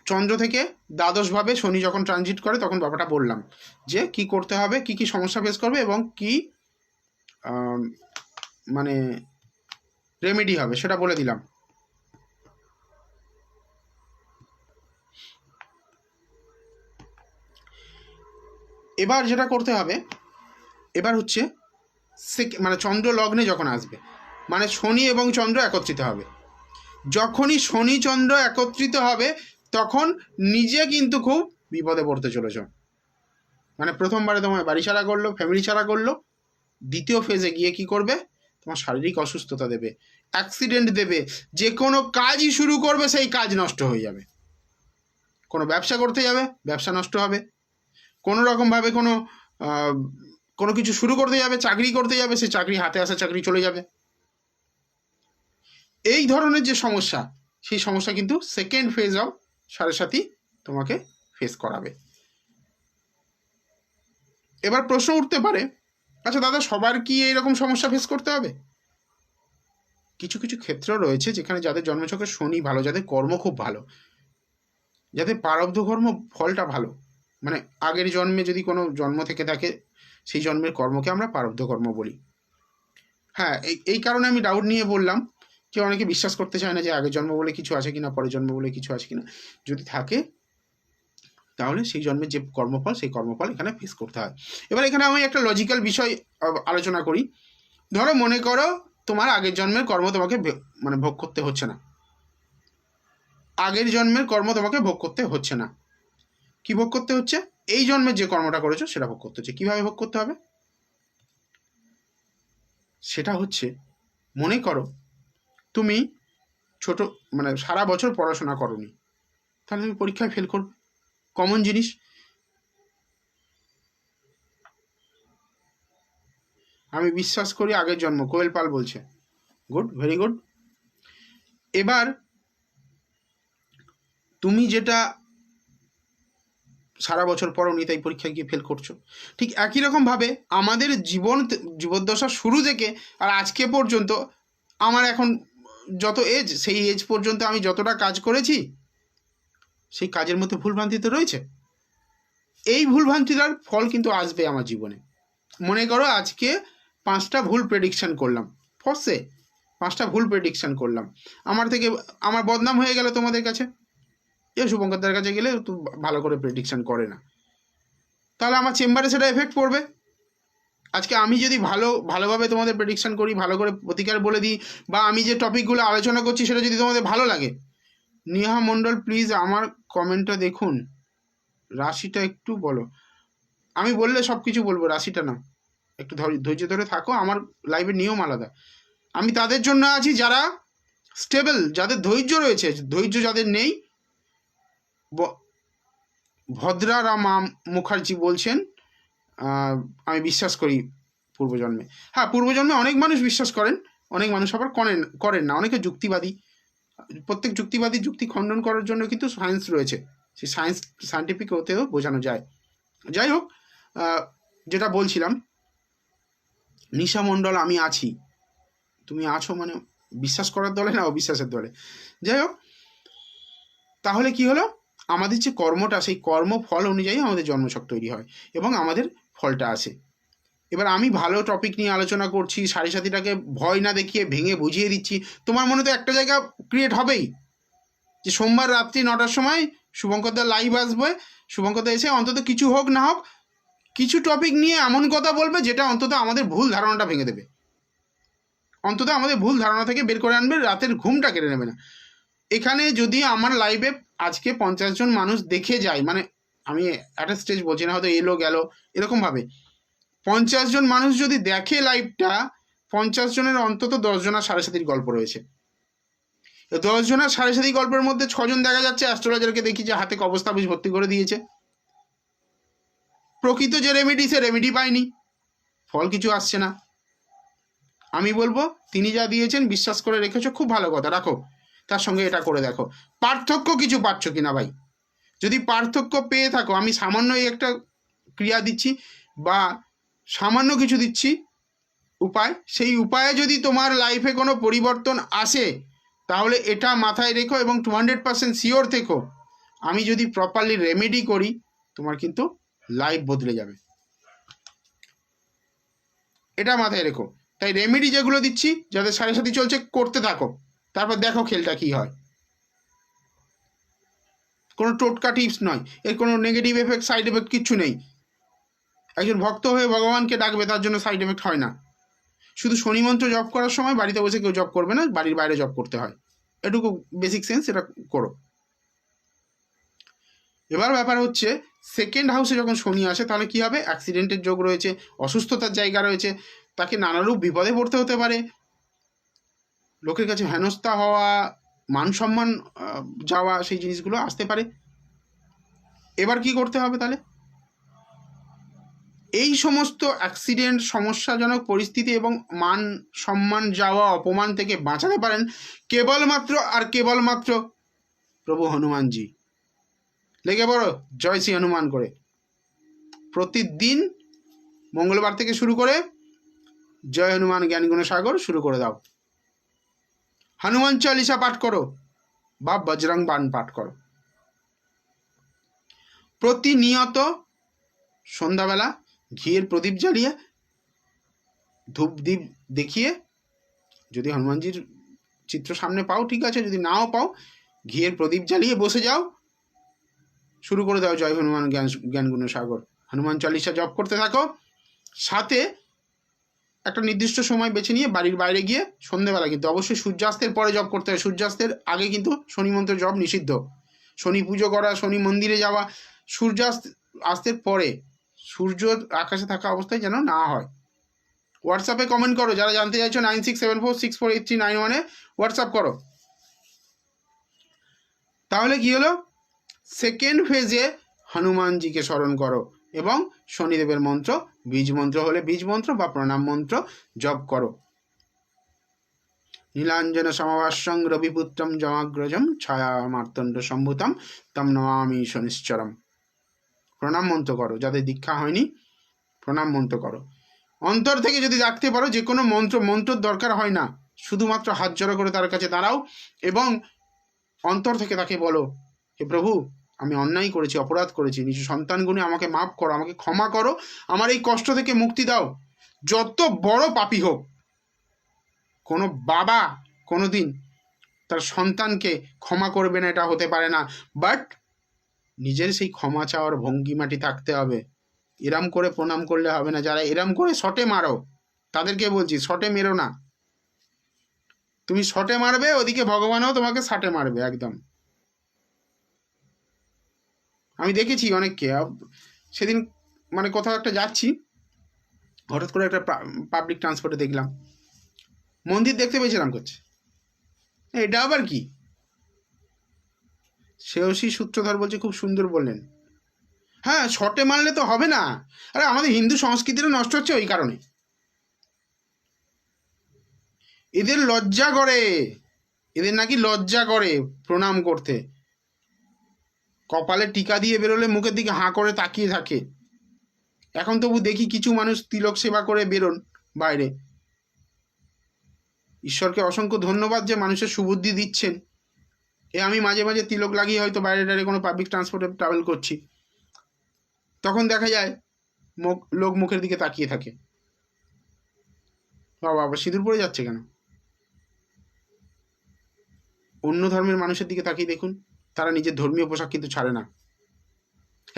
চন্দ্র থেকে দ্বাদশভাবে শনি যখন ট্রানজিট করে তখন ব্যাপারটা বললাম যে কি করতে হবে, কি কি সমস্যা ফেস করবে এবং কি মানে রেমেডি হবে সেটা বলে দিলাম। এবার যেটা করতে হবে, এবার হচ্ছে মানে চন্দ্র লগ্নে যখন আসবে, মানে শনি এবং চন্দ্র একত্রিত হবে, যখনই শনি চন্দ্র একত্রিত হবে তখন নিজে কিন্তু খুব বিপদে পড়তে চলেছ। মানে প্রথমবারে তোমার বাড়ি ছাড়া করলো, ফ্যামিলি ছাড়া করলো, দ্বিতীয় ফেজে গিয়ে কি করবে, তোমার শারীরিক অসুস্থতা দেবে, অ্যাক্সিডেন্ট দেবে, যে কোনো কাজই শুরু করবে সেই কাজ নষ্ট হয়ে যাবে, কোনো ব্যবসা করতে যাবে ব্যবসা নষ্ট হবে, কোনো রকমভাবে কোনো কিছু শুরু করতে যাবে, চাকরি করতে যাবে, সে চাকরি হাতে আসা চাকরি চলে যাবে। এই ধরনের যে সমস্যা, সেই সমস্যা কিন্তু সেকেন্ড ফেজ অফ সাড়ে সাথী তোমাকে ফেস করাবে। এবার প্রশ্ন উঠতে পারে, আচ্ছা দাদা সবার কি এইরকম সমস্যা ফেস করতে হবে? কিছু কিছু ক্ষেত্র রয়েছে যেখানে যাদের জন্মছকে শনি ভালো, যাদের কর্ম খুব ভালো, যাদের প্রারব্ধ কর্ম ফলটা ভালো, মানে আগের জন্মে যদি কোনো জন্ম থেকে থাকে সেই জন্মের কর্মকে আমরা প্রারব্ধ কর্ম বলি। হ্যাঁ, এই কারণে আমি ডাউট নিয়ে বললাম যে অনেকে বিশ্বাস করতে চায় না যে আগের জন্ম বলে কিছু আছে কিনা, পরের জন্ম বলে কিছু আছে কিনা। যদি থাকে তাহলে সেই জন্মের যে কর্মফল, সেই কর্মফল এখানে ফেস করতে হয়। এবার এখানে আমি একটা লজিক্যাল বিষয় আলোচনা করি। ধরো মনে করো তোমার আগের জন্মের কর্ম তোমাকে মানে ভোগ করতে হচ্ছে না, আগের জন্মের কর্ম তোমাকে ভোগ করতে হচ্ছে না, কি ভোগ করতে হচ্ছে, এই জন্মের যে কর্মটা করেছো সেটা ভোগ করতে হচ্ছে। কিভাবে ভোগ করতে হবে সেটা হচ্ছে, মনে করো তুমি ছোট মানে সারা বছর পড়াশোনা করোনি, তাহলে তুমি পরীক্ষায় ফেল করবে, কমন জিনিস। আমি বিশ্বাস করি আগের জন্ম, কোয়েল পাল বলছে, গুড, ভেরি গুড। এবার তুমি যেটা সারা বছর পড়োনি তাই পরীক্ষায় গিয়ে ফেল করছো, ঠিক একই রকমভাবে আমাদের জীবদ্দশা শুরু থেকে আর আজকে পর্যন্ত আমার এখন যত এজ, সেই এজ পর্যন্ত আমি যতটা কাজ করেছি সেই কাজের মধ্যে ভুলভ্রান্তি তো রয়েছে। এই ভুলভ্রান্তিটার ফল কিন্তু আসবে আমার জীবনে। মনে করো আজকে 5টা ভুল প্রেডিকশন করলাম, ফসে 5টা ভুল প্রেডিকশন করলাম, আমার বদনাম হয়ে গেল তোমাদের কাছে, এ শুভঙ্করদার কাছে গেলে তো ভালো করে প্রেডিকশন করে না, তাহলে আমার চেম্বারে সেটা এফেক্ট পড়বে। আজকে আমি যদি ভালোভাবে তোমাদের প্রেডিকশন করি, ভালো করে প্রতিকার বলে দিই, বা আমি যে টপিকগুলো আলোচনা করছি সেটা যদি তোমাদের ভালো লাগে, নেহা মণ্ডল প্লিজ আমার কমেন্টটা দেখুন, রাশিটা একটু বলো। আমি বললে সব কিছু বলবো, রাশিটা না, একটু ধৈর্য ধরে থাকো, আমার লাইভের নিয়ম আলাদা। আমি তাদের জন্য আছি যারা স্টেবল, যাদের ধৈর্য রয়েছে, ধৈর্য যাদের নেই। ভদ্রা রামা মুখার্জি বলছেন আমি বিশ্বাস করি পূর্বজন্মে। হ্যাঁ, পূর্বজন্মে অনেক মানুষ বিশ্বাস করেন, অনেক মানুষ আবার করেন না, অনেকে যুক্তিবাদী। প্রত্যেক যুক্তিবাদী যুক্তি খণ্ডন করার জন্য কিন্তু সায়েন্স রয়েছে, সেই সায়েন্টিফিক হতেও বোঝানো যায়। যাই হোক, যেটা বলছিলাম, নিশা মণ্ডল আমি আছি, তুমি আছো মানে বিশ্বাস করার দলে না অবিশ্বাসের দলে। যাই হোক, তাহলে কি হলো, আমাদের যে কর্মটা, সেই কর্মফল অনুযায়ী আমাদের জন্মছক তৈরি হয় এবং আমাদের ফলটা আসে। এবার আমি ভালো টপিক নিয়ে আলোচনা করছি, সাড়ে সাথীটাকে ভয় না দেখিয়ে ভেঙে বুঝিয়ে দিচ্ছি, তোমার মনে তো একটা জায়গা ক্রিয়েট হবেই যে সোমবার রাত্রি 9টার সময় শুভঙ্করদা লাইভ আসবে, শুভঙ্করদা এসে অন্তত কিছু হোক না হোক কিছু টপিক নিয়ে এমন কথা বলবে যেটা অন্তত আমাদের ভুল ধারণাটা ভেঙে দেবে, অন্তত আমাদের ভুল ধারণা থেকে বের করে আনবে, রাতের ঘুমটা কেড়ে নেবে না। এখানে যদি আমার লাইভে আজকে 50 জন মানুষ দেখে যায়, মানে আমি একটা স্টেজ বলছি না, হয়তো এলো গেল এরকমভাবে, 50 জন মানুষ যদি দেখে লাইভটা, 50 জনের অন্তত 10 জনের সাড়ে সাথীর গল্প রয়েছে। 10 জনের সাড়ে সাথী গল্পের মধ্যে 6 জন দেখা যাচ্ছে অ্যাস্ট্রোলজারকে দেখি যে হাতে কবজ তাবিজ ভর্তি করে দিয়েছে, প্রকৃত যে রেমেডি সে রেমেডি পায়নি, ফল কিছু আসছে না। আমি বলবো তিনি যা দিয়েছেন বিশ্বাস করে রেখেছো, খুব ভালো কথা, রাখো, তার সঙ্গে এটা করে দেখো, পার্থক্য কিছু পাচ্ছ কিনা ভাই। যদি পার্থক্য পেয়ে থাকো, আমি সামান্য একটা ক্রিয়া দিচ্ছি বা সামান্য কিছু দিচ্ছি উপায়, সেই উপায়ে যদি তোমার লাইফে কোনো পরিবর্তন আসে, তাহলে এটা মাথায় রেখো এবং 200% শিওর থেকো, আমি যদি প্রপারলি রেমেডি করি, তোমার কিন্তু লাইফ বদলে যাবে। এটা মাথায় রেখো। তাই রেমেডি যেগুলো দিচ্ছি, যাদের সাড়ে সাথী চলছে, করতে থাকো, তারপর দেখো খেলটা কি হয়। কোনো টোটকা টিপস নয়, এর কোনো নেগেটিভ এফেক্ট, সাইড এফেক্ট কিচ্ছু নেই। একজন ভক্ত হয়ে ভগবানকে ডাকবে, তার জন্য সাইড এফেক্ট হয় না। শুধু শনি মন্ত্র জপ করার সময় বাড়িতে বসে কেউ জপ করবে না, বাড়ির বাইরে জপ করতে হয়, এটুকু বেসিক সেন্স, এটা করো। এবার ব্যাপার হচ্ছে, সেকেন্ড হাউসে যখন শনি আসে, তাহলে কি হবে? অ্যাক্সিডেন্টের যোগ রয়েছে, অসুস্থতার জায়গা রয়েছে, তাকে নানারূপ বিপদে পড়তে হতে পারে, লোকের কাছে হেনস্থা হওয়া, মান সম্মান যাওয়া, সেই জিনিসগুলো আসতে পারে। এবার কি করতে হবে তাহলে? এই সমস্ত অ্যাক্সিডেন্ট, সমস্যাজনক পরিস্থিতি এবং মান সম্মান যাওয়া, অপমান থেকে বাঁচাতে পারেন কেবলমাত্র আর কেবলমাত্র প্রভু হনুমানজি। লেগে পড়ো জয় শ্রী হনুমান করে। প্রতিদিন মঙ্গলবার থেকে শুরু করে জয় হনুমান জ্ঞান গুণ সাগর শুরু করে দাও। হনুমান চালিসা পাঠ করো বা বজরং বাণ পাঠ করো। প্রতিনিয়ত সন্ধ্যাবেলা ঘিয়ের প্রদীপ জ্বালিয়ে, ধূপ দ্বীপ দেখিয়ে, যদি হনুমানজির চিত্র সামনে পাও ঠিক আছে, যদি নাও পাও, ঘিয়ের প্রদীপ জ্বালিয়ে বসে যাও, শুরু করে দাও জয় হনুমান জ্ঞান গুণ সাগর। হনুমান চালিসা জপ করতে থাকো। সাথে একটা নির্দিষ্ট সময় বেছে নিয়ে বাড়ির বাইরে গিয়ে সন্ধ্যেবেলা, কিন্তু অবশ্যই সূর্যাস্তের পরে জপ করতে হয়, সূর্যাস্তের আগে কিন্তু শনি মন্ত্র জপ নিষিদ্ধ। শনি পুজো করা, শনি মন্দিরে যাওয়া সূর্যাস্তের পরে, সূর্য আকাশে থাকা অবস্থায় যেন না হয়। হোয়াটসঅ্যাপে কমেন্ট করো যারা জানতে চাইছো, 9674648391 হোয়াটসঅ্যাপ করো। তাহলে কি হলো? সেকেন্ড ফেজে হনুমানজিকে স্মরণ করো এবং শনিদেবের মন্ত্র, বীজ মন্ত্র হলে বীজ মন্ত্র বা প্রণাম মন্ত্র জপ করো। নীলাঞ্জন সমবাস্যং রবিপুত্রম জমাগ্রজম ছায়া মার্তণ্ড সম্ভূতম তম নমামি শনিশ্চরম। প্রণাম মন্ত্র করো, যাদের দীক্ষা হয়নি প্রণাম মন্ত্র করো। অন্তর থেকে যদি রাখতে পারো, যে কোনো মন্ত্রর দরকার হয় না, শুধুমাত্র হাত জড়ো করে তার কাছে দাঁড়াও এবং অন্তর থেকে তাকে বলো, হে প্রভু, আমি অন্যায় করেছি, অপরাধ করেছি, নিজ সন্তান গুণে আমাকে মাফ করো, আমাকে ক্ষমা করো, আমার এই কষ্ট থেকে মুক্তি দাও। যত বড় পাপী হোক, কোনো বাবা কোনোদিন তার সন্তানকে ক্ষমা করবে না, এটা হতে পারে না। বাট নিজের সেই ক্ষমা চাওয়ার ভঙ্গিমাটি থাকতে হবে। এরম করে প্রণাম করলে হবে না। যারা এরম করে শটে মারো, তাদেরকে বলছি, শটে মেরো না। তুমি শটে মারবে, ওদিকে ভগবানও তোমাকে ষাটে মারবে একদম। আমি দেখেছি অনেককে। সেদিন মানে কোথাও একটা যাচ্ছি, হঠাৎ করে একটা পাবলিক ট্রান্সপোর্টে দেখলাম, মন্দির দেখতে পেয়েছিলাম করছে, এটা আবার কি? শ্রেয়সী সূত্রধর বলছে, খুব সুন্দর বললেন। হ্যাঁ, শটে মারলে তো হবে না। আরে আমাদের হিন্দু সংস্কৃতিটা নষ্ট হচ্ছে ওই কারণে। এদের লজ্জা করে, এদের নাকি লজ্জা করে প্রণাম করতে। কপালে টিকা দিয়ে বেরোলে মুখের দিকে হাঁ করে তাকিয়ে থাকে। এখন তবু দেখি কিছু মানুষ তিলক সেবা করে বেরোন বাইরে। ঈশ্বরকে অসংখ্য ধন্যবাদ যে মানুষের সুবুদ্ধি দিচ্ছেন। আমি মাঝে মাঝে তিলক লাগিয়ে হয়তো বাইরে টাইরে কোনো পাবলিক ট্রান্সপোর্টে ট্রাভেল করছি, তখন দেখা যায় লোক মুখের দিকে তাকিয়ে থাকে, বাবা আবার সিঁদুর পড়ে যাচ্ছে কেন? অন্য ধর্মের মানুষের দিকে তাকিয়ে দেখুন, তারা নিজের ধর্মীয় পোশাক কিন্তু ছাড়ে না।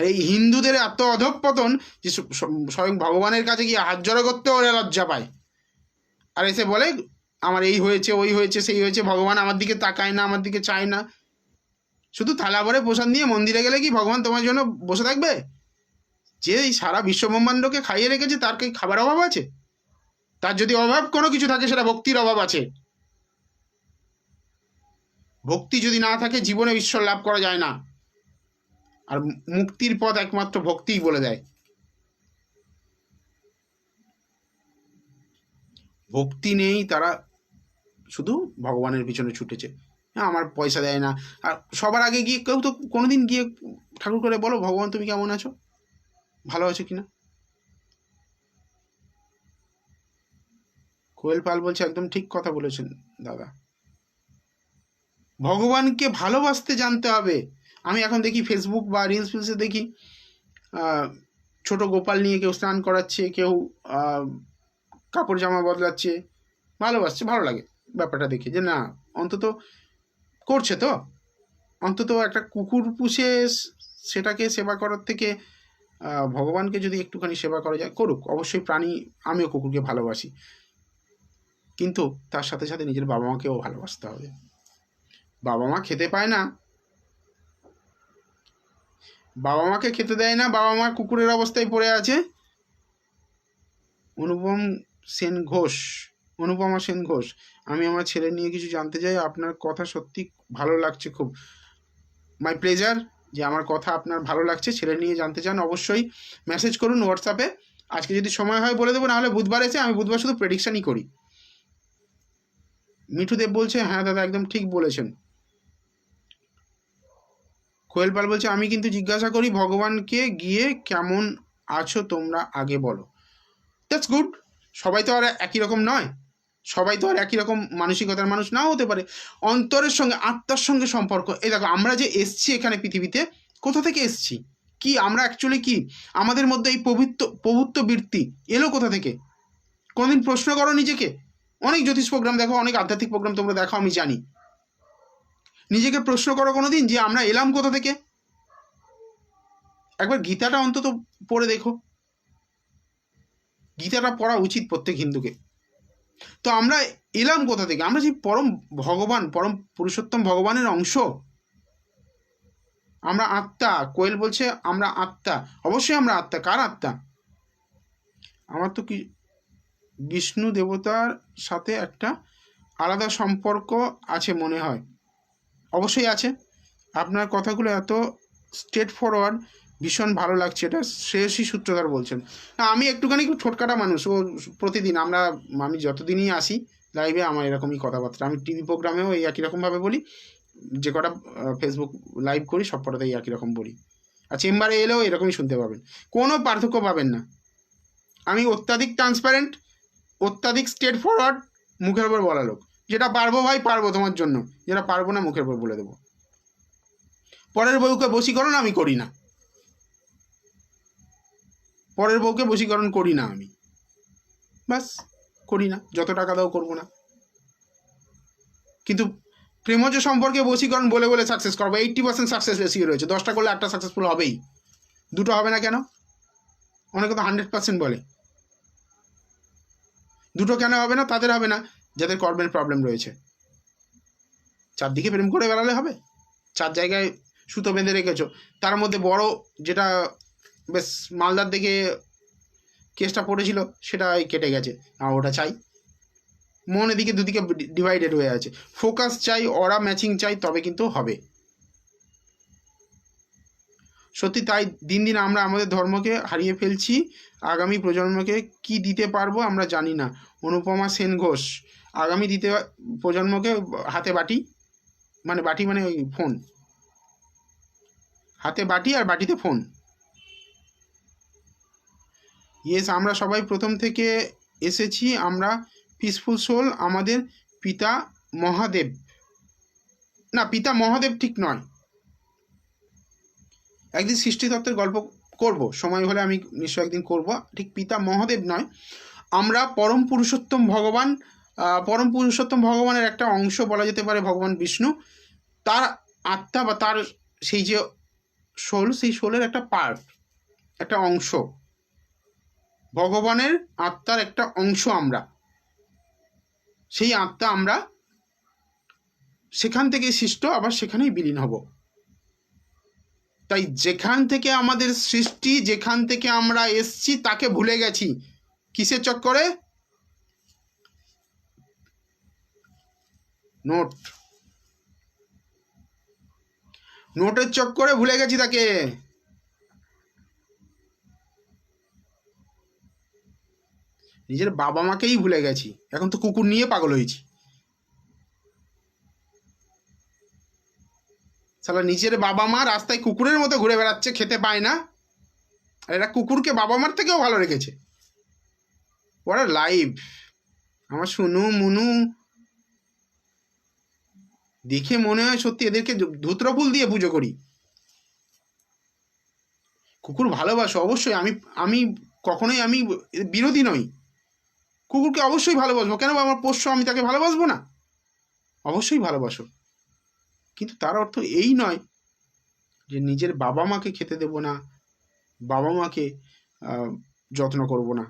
এই হিন্দুদের এত অধঃপতন যে স্বয়ং ভগবানের কাছে গিয়ে হাত জড়ো করতে ওরা লজ্জা পায়, আর এসে বলে আমার এই হয়েছে, ওই হয়েছে, সেই হয়েছে, ভগবান আমার দিকে তাকায় না, আমার দিকে চায় না। শুধু থালা ভরে প্রসাদ নিয়ে মন্দিরে গেলে কি ভগবান তোমার জন্য বসে থাকবে? যে এই সারা বিশ্বব্রহ্মাণ্ডকে খাইয়ে রেখেছে, তার কি খাবার অভাব আছে? তার যদি অভাব কোনো কিছু থাকে, সেটা ভক্তির অভাব আছে। ভক্তি যদি না থাকে, জীবনে ঈশ্বর লাভ করা যায় না। আর মুক্তির পথ একমাত্র ভক্তিই বলে দেয়। ভক্তি নেই, তারা শুধু ভগবানের পিছনে ছুটেছে। আমার পয়সা দেয় না। আর সবার আগে গিয়ে কেউ তো কোনোদিন গিয়ে ঠাকুর করে বলো, ভগবান তুমি কেমন আছো, ভালো আছো কিনা? কোয়েল পাল বলছে একদম ঠিক কথা বলেছেন দাদা, ভগবানকে ভালোবাসতে জানতে হবে। আমি এখন দেখি ফেসবুক বা রিলস ফিলসে দেখি ছোট গোপাল নিয়ে কেউ স্নান করাচ্ছে, কেউ কাপড় জামা বদলাচ্ছে, ভালোবাসছে, ভালো লাগে ব্যাপারটা দেখে, যে না অন্তত করছে তো, অন্তত একটা কুকুর পুষে সেটাকে সেবা করার থেকে ভগবানকে যদি একটুখানি সেবা করা যায়, করুক, অবশ্যই প্রাণী, আমিও কুকুরকে ভালোবাসি, কিন্তু তার সাথে সাথে নিজের বাবা মাকেও ভালোবাসতে হবে। বাবা মা খেতে পায় না, বাবা মাকে খেতে দেয় না, বাবা মা কুকুরের অবস্থায় পড়ে আছে। অনুপম সেন ঘোষ, অনুপমা সেন ঘোষ, আমি আমার ছেলে নিয়ে কিছু জানতে চাই, আপনার কথা সত্যি ভালো লাগছে খুব। মাই প্লেজার, যে আমার কথা আপনার ভালো লাগছে, ছেলে নিয়ে জানতে চান, অবশ্যই মেসেজ করুন হোয়াটসঅ্যাপে। আজকে যদি সময় হয় বলে দেবো, নাহলে বুধবার এসে, আমি বুধবার শুধু প্রেডিকশানই করি। মিঠু দেব বলছে হ্যাঁ দাদা একদম ঠিক বলেছেন। কোয়েল পাল বলছে আমি কিন্তু জিজ্ঞাসা করি ভগবানকে গিয়ে কেমন আছো তোমরা আগে বলো। That's good. সবাই তো আর একই রকম নয়, সবাই তো আর একই রকম মানসিকতার মানুষ নাও হতে পারে। অন্তরের সঙ্গে, আত্মার সঙ্গে সম্পর্ক। এই দেখো, আমরা যে এসছি এখানে পৃথিবীতে, কোথা থেকে এসছি, কি আমরা অ্যাকচুয়ালি কি, আমাদের মধ্যে এই প্রভুত্ব বৃত্তি এলো কোথা থেকে? কোনোদিন প্রশ্ন করো নিজেকে? অনেক জ্যোতিষ প্রোগ্রাম দেখো, অনেক আধ্যাত্মিক প্রোগ্রাম তোমরা দেখো, আমি জানি। নিজেকে প্রশ্ন করো কোনোদিন যে আমরা এলাম কোথা থেকে? একবার গীতাটা অন্তত পড়ে দেখো, গীতাটা পড়া উচিত প্রত্যেক হিন্দুকে। তো আমরা এলাম কোথা থেকে? আমরা যে পরম ভগবান, পরম পুরুষোত্তম ভগবানের অংশ, আমরা আত্মা। কোয়েল বলছে আমরা আত্মা, অবশ্যই আমরা আত্মা। কার আত্মা? আমার তো কি বিষ্ণু দেবতার সাথে একটা আলাদা সম্পর্ক আছে মনে হয়। অবশ্যই আছে। আপনার কথাগুলো এত স্ট্রেট ফরওয়ার্ড, ভীষণ ভালো লাগছে। এটা শ্রেয়সী সূত্রধর বলছেন। না, আমি একটুখানি ছোটকাটা মানুষ, ও প্রতিদিন আমি যতদিনই আসি লাইভে আমার এরকমই কথাবার্তা। আমি টিভি প্রোগ্রামেও এই একই রকমভাবে বলি, যে কটা ফেসবুক লাইভ করি সব কটাতেই একই রকম বলি, আর চেম্বারে এলেও এরকমই শুনতে পাবেন, কোনো পার্থক্য পাবেন না। আমি অত্যাধিক ট্রান্সপারেন্ট, অত্যাধিক স্ট্রেট ফরওয়ার্ড, মুখের ওপর বলা লোক। যেটা পারবো ভাই পারবো তোমার জন্য, যেটা পারবো না মুখের উপর বলে দেবো। পরের বউকে বশীকরণ আমি করি না, পরের বউকে বশীকরণ করি না আমি, বাস করি না। যত টাকা দাও করবো না, কিন্তু প্রেমজ সম্পর্কে বশীকরণ বলে বলে সাকসেস করবো। 80% সাকসেস রেসিও রয়েছে, 10টা করলে 8টা সাকসেসফুল হবেই, 2টো হবে না কেন? অনেকে তো 100% বলে। 2টো কেন হবে না? তাদের হবে না যাদের কর্মের প্রবলেম রয়েছে। চারদিকে প্রেম করে বেড়ালে হবে? 4 জায়গায় সুতো বেঁধে রেখেছো, তার মধ্যে বড় যেটা বেশ মালদার দিকে কেসটা পড়েছিল সেটা কেটে গেছে, ওটা চাই। মন এদিকে দুদিকে ডিভাইডেড হয়ে আছে। ফোকাস চাই, অরা ম্যাচিং চাই, তবে কিন্তু হবে। সত্যি তাই, দিন দিন আমরা আমাদের ধর্মকে হারিয়ে ফেলছি, আগামী প্রজন্মকে কি দিতে পারবো আমরা জানি না। অনুপমা সেন ঘোষ, আগামী প্রজন্মকে হাতে বাটি, মানে বাটি মানে ওই ফোন, হাতে বাটি আর বাটিতে ফোন। ইয়েস, আমরা সবাই প্রথম থেকে এসেছি, আমরা পিসফুল সোল। আমাদের পিতা মহাদেব, না পিতা মহাদেব ঠিক নয়। একদিন সৃষ্টিতত্ত্বের গল্প করব, সময় হলে আমি নিশ্চয় একদিন করব। ঠিক পিতা মহাদেব নয়, আমরা পরম পুরুষোত্তম ভগবান, পরম পুরুষোত্তম ভগবানের একটা অংশ বলা যেতে পারে ভগবান বিষ্ণু। তার আত্মা বা তার সেই যে সোল, সেই সোলের একটা পার্ট, একটা অংশ, ভগবানের আত্মার একটা অংশ আমরা। সেই আত্মা আমরা সেখান থেকে সৃষ্ট, আবার সেখানেই বিলীন হব। তাই যেখান থেকে আমাদের সৃষ্টি, যেখান থেকে আমরা এসছি, তাকে ভুলে গেছি। কিসের চক্করে? নোটের চক্করে ভুলে গেছি তাকে। নিজের বাবা মাকেই ভুলে গেছি, এখন তো কুকুর নিয়ে পাগল হয়েছি। শালা নিজের বাবা মা রাস্তায় কুকুরের মতো ঘুরে বেড়াচ্ছে, খেতে পায় না, আর এরা কুকুরকে বাবা মার থেকেও ভালো রেখেছে। ওরা লাইভ আমার শুনু মুনু দেখে মনে হয় সত্যি এদেরকে ধুত্র ফুল দিয়ে পুজো করি। কুকুর ভালোবাসো অবশ্যই, আমি আমি কখনোই আমি বিরোধী নই, কুকুরকে অবশ্যই ভালোবাসবো, কেন আমার পোষ্য আমি তাকে ভালোবাসবো না? অবশ্যই ভালোবাসো, কিন্তু তার অর্থ এই নয় যে নিজের বাবা মাকে খেতে দেব না, বাবা মাকে যত্ন করব না।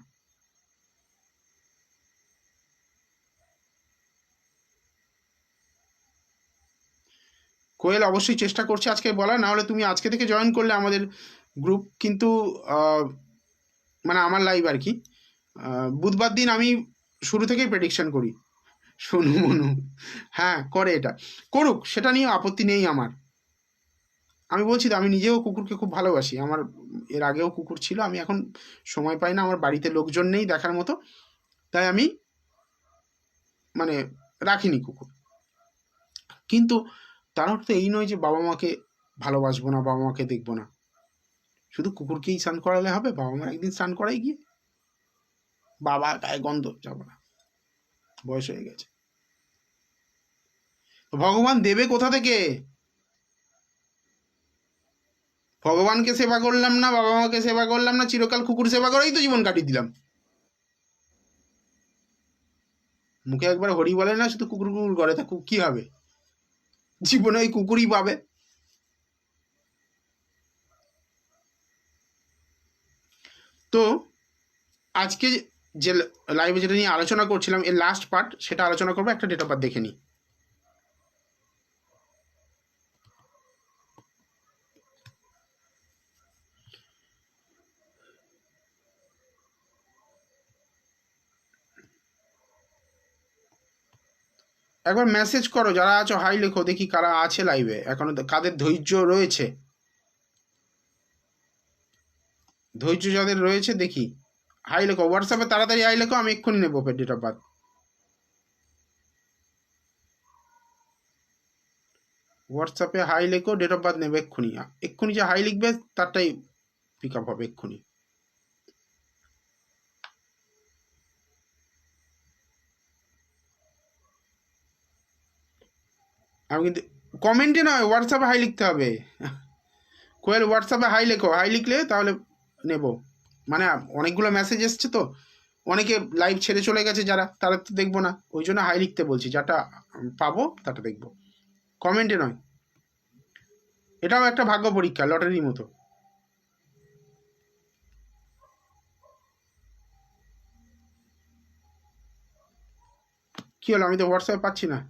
কোয়েল অবশ্যই চেষ্টা করছে আজকে বলা, না হলে তুমি আজকে থেকে জয়েন করলে আমাদের গ্রুপ, কিন্তু মানে আমার লাইভ আর কি, বুধবার দিন আমি শুরু থেকেই প্রেডিকশন করি। শুনু মনু হ্যাঁ করে, এটা করুক, সেটা নিয়ে আপত্তি নেই আমার। আমি বলছি তো আমি নিজেও কুকুরকে খুব ভালোবাসি, আমার এর আগেও কুকুর ছিল, আমি এখন সময় পাই না, আমার বাড়িতে লোকজন নেই দেখার মতো, তাই আমি মানে রাখিনি কুকুর। কিন্তু তার অর্থ এই নয় যে বাবা মাকে ভালোবাসবো না, বাবা মাকে দেখবো না। শুধু কুকুরকেই স্নান করালে হবে? বাবা মার একদিন স্নান করাই গিয়ে, বাবা গায়ে গন্ধ, যাবো না, বয়স হয়ে গেছে। ভগবান দেবে কোথা থেকে? ভগবানকে সেবা করলাম না, বাবা মাকে সেবা করলাম না, চিরকাল কুকুর সেবা করেই তো জীবন কাটিয়ে দিলাম। মুখে একবার হরি বলে না, শুধু কুকুর কুকুর করে, তা কি হবে? জীবনে ওই কুকুরই পাবে। তো আজকে যে লাইভে যেটা নিয়ে আলোচনা করছিলাম, এর লাস্ট পার্ট, সেটা আলোচনা করবো। একটা ডেট অফ বার্থ দেখে নিই। একবার মেসেজ করো যারা আছো, হাই লেখো, দেখি কারা আছে লাইভে এখনো, কাদের ধৈর্য রয়েছে, ধৈর্য যাদের রয়েছে দেখি। হাই লেখো হোয়াটসঅ্যাপে, তাড়াতাড়ি হাই লেখো, আমি এক্ষুনি নেবো ডেট অফ বার্থ। হোয়াটসঅ্যাপে হাই লেখো, ডেট অফ বার্থ নেবো এক্ষুনি। এক্ষুনি যে হাই লিখবে তারটাই পিক আপ হবে এক্ষুনি। আমি কিন্তু কমেন্টে নয়, হোয়াটসঅ্যাপে হাই লিখতে হবে। কোয়েল হোয়াটসঅ্যাপে হাই লেখো, হাই লিখলে তাহলে নেব। মানে অনেকগুলো মেসেজ এসছে তো, অনেকে লাইভ ছেড়ে চলে গেছে যারা, তারা তো দেখবো না, ওই জন্য হাই লিখতে বলছি, যাটা পাবো তাটা দেখবো, কমেন্টে নয়। এটাও একটা ভাগ্য পরীক্ষা, লটারির মতো। কি হলো, আমি তো হোয়াটসঅ্যাপে পাচ্ছি না।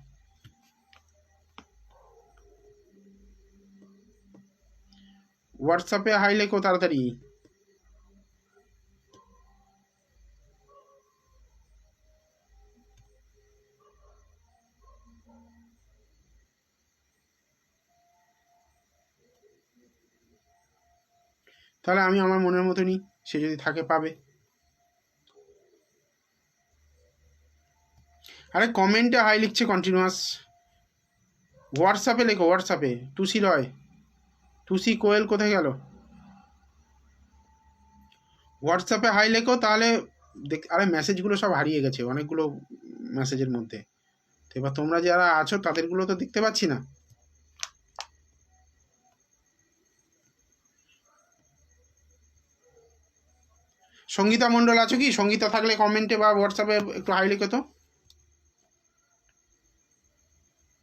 হোয়াটসঅ্যাপে হাই লেখো তাড়াতাড়ি। তাহলে আমি আমার মনের মতনই, সে যদি থাকে পাবে। আরে কমেন্টে হাই লিখছে কন্টিনিউয়াস, হোয়াটসঅ্যাপে লেখো, হোয়াটসঅ্যাপে। টুসি রয়, টুসি কোয়েল কোথায় গেল? হোয়াটসঅ্যাপে হাই লেখো তাহলে দেখ। আরে মেসেজগুলো সব হারিয়ে গেছে অনেকগুলো মেসেজের মধ্যে, তো এবার তোমরা যারা আছো তাদেরগুলো তো দেখতে পাচ্ছি না। সঙ্গীতা মণ্ডল আছো কি? সঙ্গীতা থাকলে কমেন্টে বা হোয়াটসঅ্যাপে একটু হাই লেখো তো,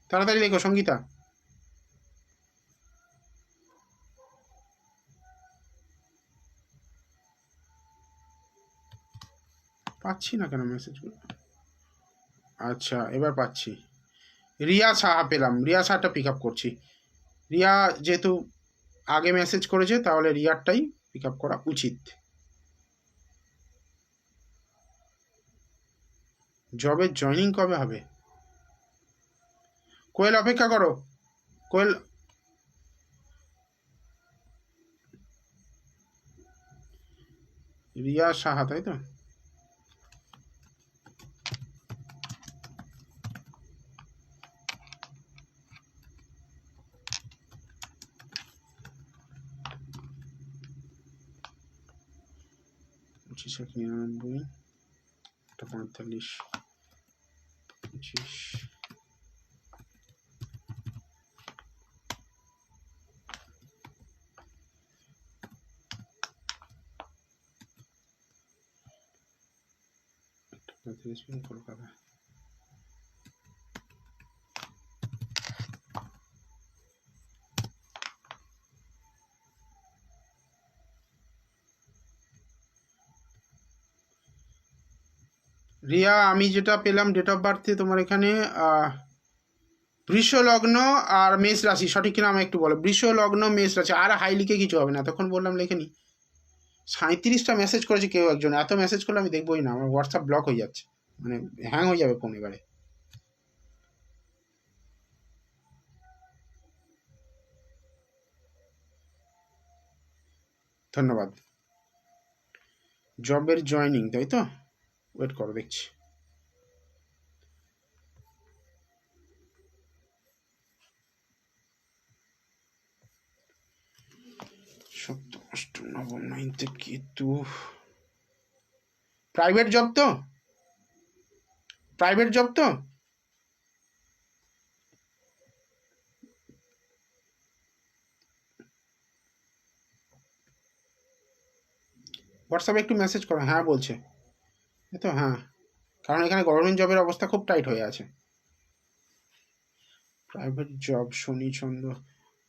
তাড়াতাড়ি লেখো সঙ্গীতা। পাচ্ছি না কেন মেসেজগুলো? আচ্ছা এবার পাচ্ছি। রিয়া সাহা পেলাম, রিয়া সাহাটা পিক আপ করছি। রিয়া যেহেতু আগে মেসেজ করেছে, তাহলে রিয়ারটাই পিক আপ করা উচিত। জবের জয়নিং কবে হবে? কোয়েল অপেক্ষা করো, কোয়েল। রিয়া সাহা তাই তো? 25 99 25 কলকাতা। রিয়া, আমি যেটা পেলাম ডেট অফ বার্থে তোমার এখানে বৃষ লগ্ন আর মেষ রাশি, সঠিক কিনা আমায় একটু বলো। বৃষ লগ্ন মেষ রাশি, আর হাই লিখে কিছু হবে না, তখন বললাম লেখেনি। 37টা মেসেজ করেছে কেউ একজন, এত মেসেজ করলে আমি দেখবোই না, আমার হোয়াটসঅ্যাপ ব্লক হয়ে যাচ্ছে, মানে হ্যাং হয়ে যাবে ফোন এবারে। ধন্যবাদ। জবের জয়নিং তাই তো, ওয়েট করো দেখছি। সপ্তম অষ্টম নবম 9th কেতু, প্রাইভেট জব তো, প্রাইভেট জব তো। হোয়াটসঅ্যাপে একটু মেসেজ করো, হ্যাঁ বলছে এই তো, হ্যাঁ, কারণ এখানে গভর্নমেন্ট জবের অবস্থা খুব টাইট হয়ে আছে। প্রাইভেট জব, শনি চন্দ্র।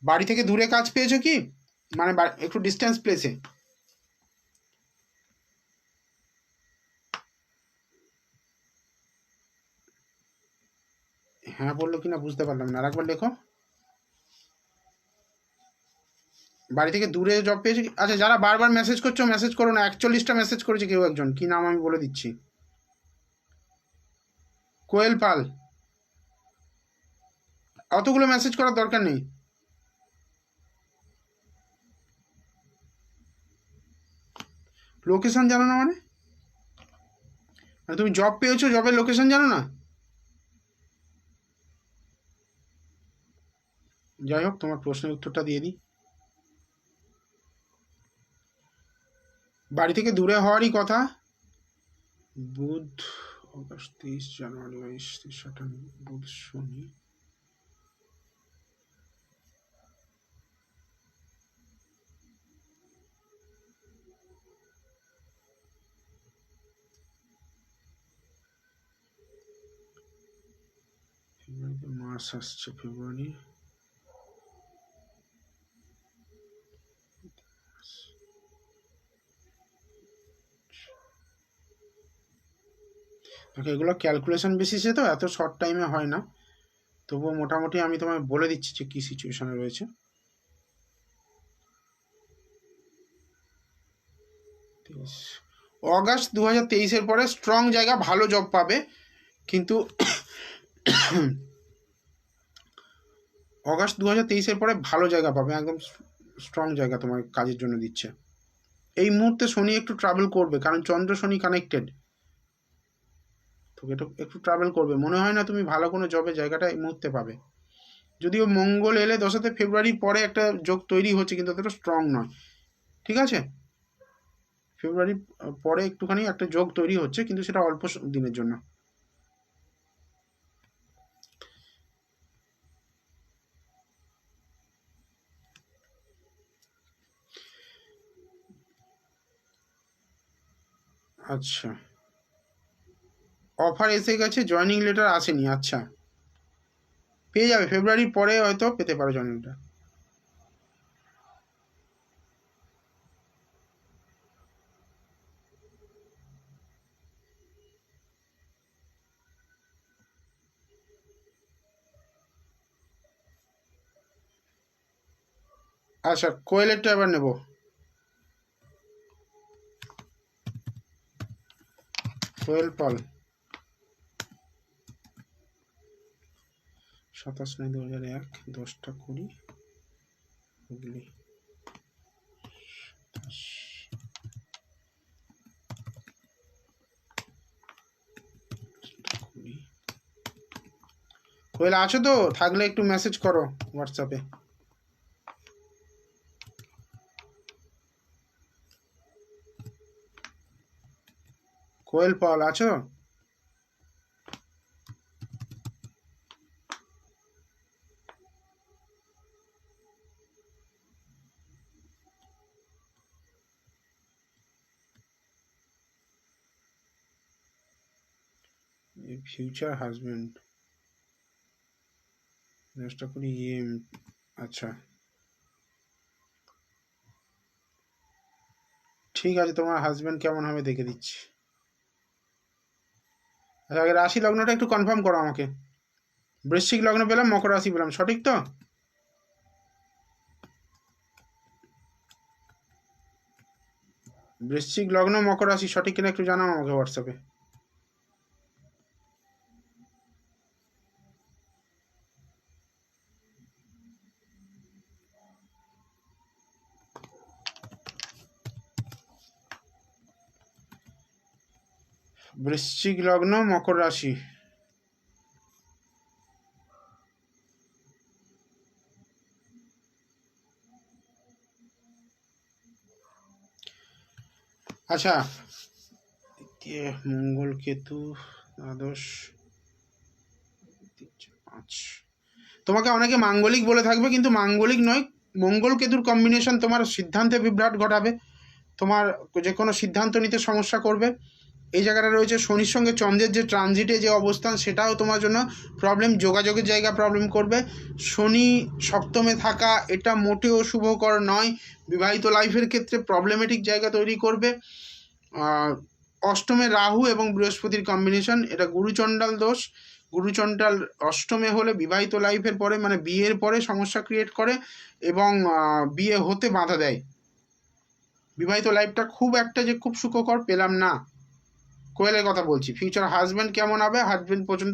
বাড়ি থেকে দূরে কাজ পেয়েছো কি, মানে একটু ডিস্টেন্স প্লেসে? হ্যাঁ বললো কিনা বুঝতে পারলাম না, আরেকবার লেখো। বাড়ি থেকে দূরে জব পেয়েছে কি? আচ্ছা, যারা বারবার মেসেজ করছো মেসেজ করো না, 41টা মেসেজ করেছে কেউ একজন, কি নাম আমি বলে দিচ্ছি, কোয়েল পাল। অতগুলো মেসেজ করার দরকার নেই। লোকেশন জানো না মানে তুমি জব পেয়েছো, জবের লোকেশন জানো না? যাই হোক, তোমার প্রশ্নের উত্তরটা দিয়ে দিই। বাড়ি থেকে দূরে হওয়ারই কথা। বুধ অগাস্ট 23 জানুয়ারি 22 27 বুধ শনি, মার্চ আসছে, ফেব্রুয়ারি, এগুলো ক্যালকুলেশন বেসিসে তো, এত শর্ট টাইমে হয় না, তবুও মোটামুটি আমি তোমায় বলে দিচ্ছি যে কী সিচুয়েশনে রয়েছে। অগাস্ট 2023-এর পরে স্ট্রং জায়গা, ভালো জব পাবে, কিন্তু অগাস্ট 2023-এর পরে ভালো জায়গা পাবে, একদম স্ট্রং জায়গা তোমার কাজের জন্য দিচ্ছে। এই মুহূর্তে শনি একটু ট্রাভেল করবে, কারণ চন্দ্র শনি কানেক্টেড, তো এটা একটু ট্রাভেল করবে, মনে হয় না তুমি ভালো কোনো জবের জায়গাটা এই মুহূর্তে পাবে। যদিও মঙ্গল এলে 10 ফেব্রুয়ারি পরে একটা যোগ তৈরি হচ্ছে, কিন্তু অতটা স্ট্রং নয়, ঠিক আছে? ফেব্রুয়ারি পরে একটুখানি একটা যোগ তৈরি হচ্ছে, কিন্তু সেটা অল্প দিনের জন্য। আচ্ছা, অফার এসে গেছে, জয়েনিং লেটার আসেনি। আচ্ছা, পেয়ে যাবে, ফেব্রুয়ারির পরে হয়তো পেতে পারো জয়েনিং লেটার। আচ্ছা, কোয়েলেরটা এবার নেব। কোয়েল পাল, 27/9/2001, 10টা 20, হুগলি। কোয়েল আছো তো? থাকলে একটু মেসেজ করো হোয়াটসঅ্যাপে। কোয়েল পাল আছো? ফিউচার হাজবেন্ড চেষ্টা করি আচ্ছা ঠিক আছে, তোমার হাজবেন্ড কেমন হবে দেখে দিচ্ছি। আচ্ছা আগে রাশি লগ্নটা একটু কনফার্ম করো আমাকে। বৃশ্চিক লগ্ন পেলাম, মকর রাশি পেলাম, সঠিক তো? বৃশ্চিক লগ্ন মকর রাশি সঠিক কিনা একটু জানাও আমাকে হোয়াটসঅ্যাপে। বৃশ্চিক লগ্ন মকর রাশি, আচ্ছা মঙ্গল কেতু দ্বাদশ 5, তোমাকে অনেকে মাঙ্গলিক বলে থাকবে কিন্তু মাঙ্গলিক নয়, মঙ্গল কেতুর কম্বিনেশন তোমার সিদ্ধান্তে বিভ্রাট ঘটাবে, তোমার যে কোনো সিদ্ধান্ত নিতে সমস্যা করবে। এই জায়গাটা রয়েছে শনির সঙ্গে চন্দ্রের যে ট্রানজিটে যে অবস্থান সেটাও তোমার জন্য প্রবলেম, যোগাযোগের জায়গা প্রবলেম করবে। শনি সপ্তমে থাকা এটা মোটেও শুভকর নয়, বিবাহিত লাইফের ক্ষেত্রে প্রবলেমেটিক জায়গা তৈরি করবে। অষ্টমে রাহু এবং বৃহস্পতির কম্বিনেশন, এটা গুরুচণ্ডাল দোষ। গুরুচণ্ডাল অষ্টমে হলে বিবাহিত লাইফের পরে মানে বিয়ের পরে সমস্যা ক্রিয়েট করে এবং বিয়ে হতে বাধা দেয়। বিবাহিত লাইফটা খুব একটা যে খুব সুখকর পেলাম না। কোয়েলের কথা বলছি, ফিউচার হাজব্যান্ড কেমন হবে? হাজব্যান্ড প্রচন্ড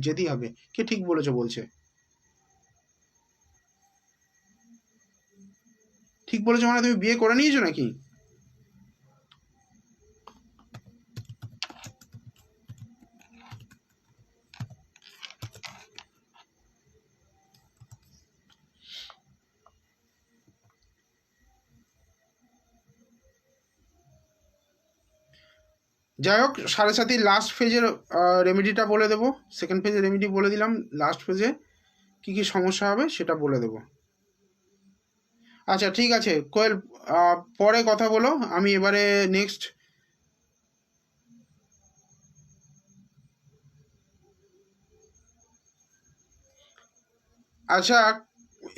জেদি হবে। কে ঠিক বলেছো বলছে? ঠিক বলেছো মানে তুমি বিয়ে করে নিয়েছো নাকি? যাই হোক, 7.5 লাস্ট ফেজের রেমেডিটা বলে দেবো। সেকেন্ড ফেজের রেমেডি বলে দিলাম, লাস্ট ফেজে কী কী সমস্যা হবে সেটা বলে দেবো। আচ্ছা ঠিক আছে কোয়েল, পরে কথা বলো, আমি এবারে নেক্সট। আচ্ছা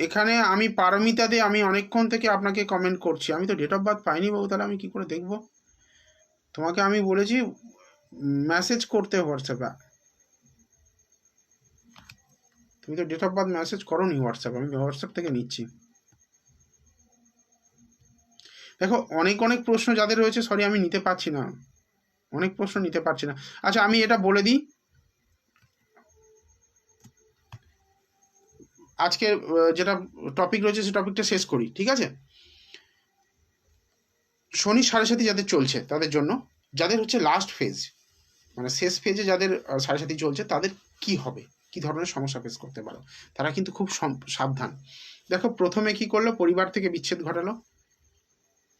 এখানে আমি পারমিতাতে আমি অনেকক্ষণ থেকে আপনাকে কমেন্ট করছি, আমি তো ডেট অফ বার্থ পাইনি বাবু, তাহলে আমি কি করে দেখব? তোমাকে আমি বলেছি মেসেজ করতে হোয়াটসঅ্যাপে, তুমি তো ডেট অফ বার্থ মেসেজ করোনি হোয়াটসঅ্যাপে, আমি হোয়াটসঅ্যাপ থেকে নিচ্ছি। দেখো অনেক অনেক প্রশ্ন যাদের রয়েছে, সরি আমি নিতে পারছি না, অনেক প্রশ্ন নিতে পারছি না। আচ্ছা আমি এটা বলে দিই, আজকের যেটা টপিক রয়েছে সেই টপিকটা শেষ করি, ঠিক আছে? শনি 7.5 যাদের চলছে তাদের জন্য, যাদের হচ্ছে লাস্ট ফেজ মানে শেষ ফেজে যাদের 7.5 চলছে তাদের কি হবে, কি ধরনের সমস্যা ফেস করতে পারো, তারা কিন্তু খুব সাবধান। দেখো প্রথমে কি করলো, পরিবার থেকে বিচ্ছেদ ঘটালো।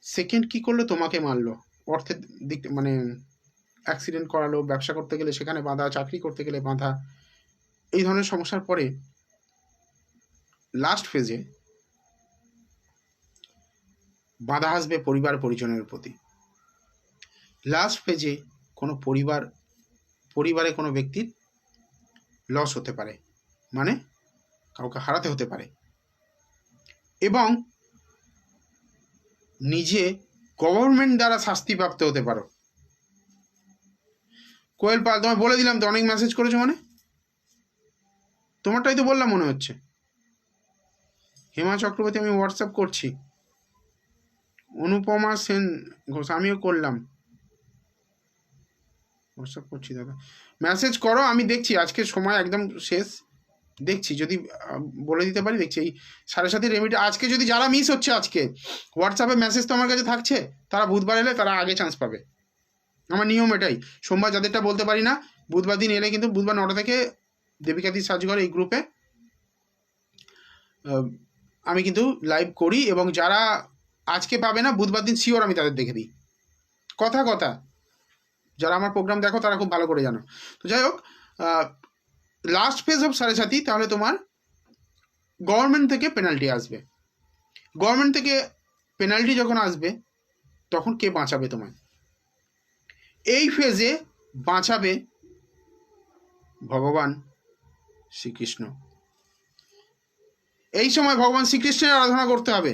সেকেন্ড কি করলো, তোমাকে মারলো, অর্থের দিক মানে অ্যাক্সিডেন্ট করালো, ব্যবসা করতে গেলে সেখানে বাধা, চাকরি করতে গেলে বাধা, এই ধরনের সমস্যার পরে লাস্ট ফেজে বাধা আসবে পরিবার পরিজনের প্রতি। লাস্ট ফেজে কোনো পরিবারে কোনো ব্যক্তির লস হতে পারে, মানে কাউকে হারাতে হতে পারে, এবং নিজে গভর্নমেন্ট দ্বারা শাস্তিপ্রাপ্ত হতে পারো। কোয়েল পাল তোমায় বলে দিলাম তো, অনেক মেসেজ করেছো মানে, তোমারটাই তো বললাম মনে হচ্ছে। হেমা চক্রবর্তী আমি হোয়াটসঅ্যাপ করছি, অনুপমা সেন ঘোষ আমিও করলাম, হোয়াটসঅ্যাপ করছি দাদা, মেসেজ করো আমি দেখছি, আজকে সময় একদম শেষ, দেখছি যদি বলে দিতে পারি, দেখছি এই 7.5 রেমিডি আজকে যদি যারা মিস হচ্ছে, আজকে হোয়াটসঅ্যাপে মেসেজ তো আমার কাছে থাকছে, তারা বুধবার এলে তারা আগে চান্স পাবে, আমার নিয়ম এটাই। সোমবার যাদেরটা বলতে পারি না, বুধবার দিন এলে কিন্তু বুধবার 9টা থেকে দেবিকাদি সাজঘর এই গ্রুপে আমি কিন্তু লাইভ করি, এবং যারা আজকে পাবে না বুধবার দিন শিওর আমি তাদের দেখে দিই, কথা কথা। যারা আমার প্রোগ্রাম দেখো তারা খুব ভালো করে জানো। তো যাই হোক, লাস্ট ফেজ অফ সাড়ে সাথী, তাহলে তোমার গভর্নমেন্ট থেকে পেনাল্টি আসবে। গভর্নমেন্ট থেকে পেনাল্টি যখন আসবে তখন কে বাঁচাবে তোমায়? এই ফেজে বাঁচাবে ভগবান শ্রীকৃষ্ণ। এই সময় ভগবান শ্রীকৃষ্ণের আরাধনা করতে হবে।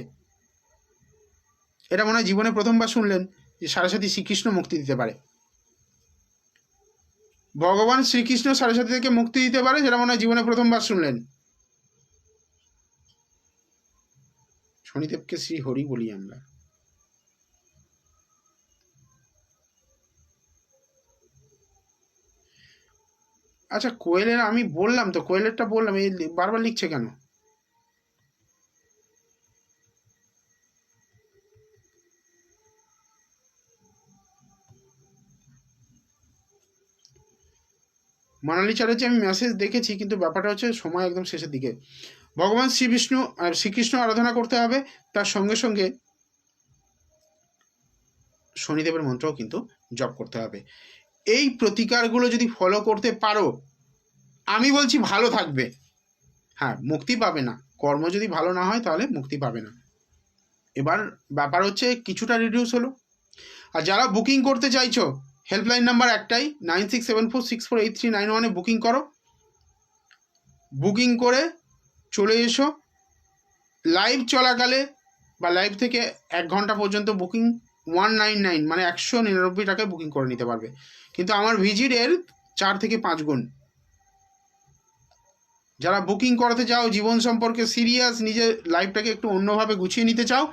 এটা মনে হয় জীবনে প্রথমবার শুনলেন যে সাড়ে সাথী শ্রীকৃষ্ণ মুক্তি দিতে পারে। ভগবান শ্রীকৃষ্ণ সাড়ে সাথী থেকে মুক্তি দিতে পারে, যেটা মনে হয় জীবনে প্রথমবার শুনলেন। শনিদেবকে শ্রী হরি বলি আমরা। আচ্ছা, কোয়েলের আমি বললাম তো, কোয়েলেরটা বললাম, এই বারবার লিখছে কেন? মানালি চ্যাটার্জি, আমি মেসেজ দেখেছি, কিন্তু ব্যাপারটা হচ্ছে সময় একদম শেষের দিকে। ভগবান শ্রীকৃষ্ণ আরাধনা করতে হবে, তার সঙ্গে সঙ্গে শনিদেবের মন্ত্রও কিন্তু জপ করতে হবে। এই প্রতিকারগুলো যদি ফলো করতে পারো, আমি বলছি ভালো থাকবে। হ্যাঁ, মুক্তি পাবে না, কর্ম যদি ভালো না হয় তাহলে মুক্তি পাবে না। এবার ব্যাপার হচ্ছে কিছুটা রিডিউস হলো। আর যারা বুকিং করতে চাইছো, হেল্পলাইন নাম্বার একটাই, 9674648391 বুকিং করো। বুকিং করে চলে এসো। লাইভ চলাকালে বা লাইভ থেকে 1 ঘন্টা পর্যন্ত বুকিং 199 মানে 199 টাকায় বুকিং করে নিতে পারবে, কিন্তু আমার ভিজিটের 4 থেকে 5 গুণ। যারা বুকিং করাতে চাও, জীবন সম্পর্কে সিরিয়াস, নিজের লাইফটাকে একটু অন্যভাবে গুছিয়ে নিতে চাও,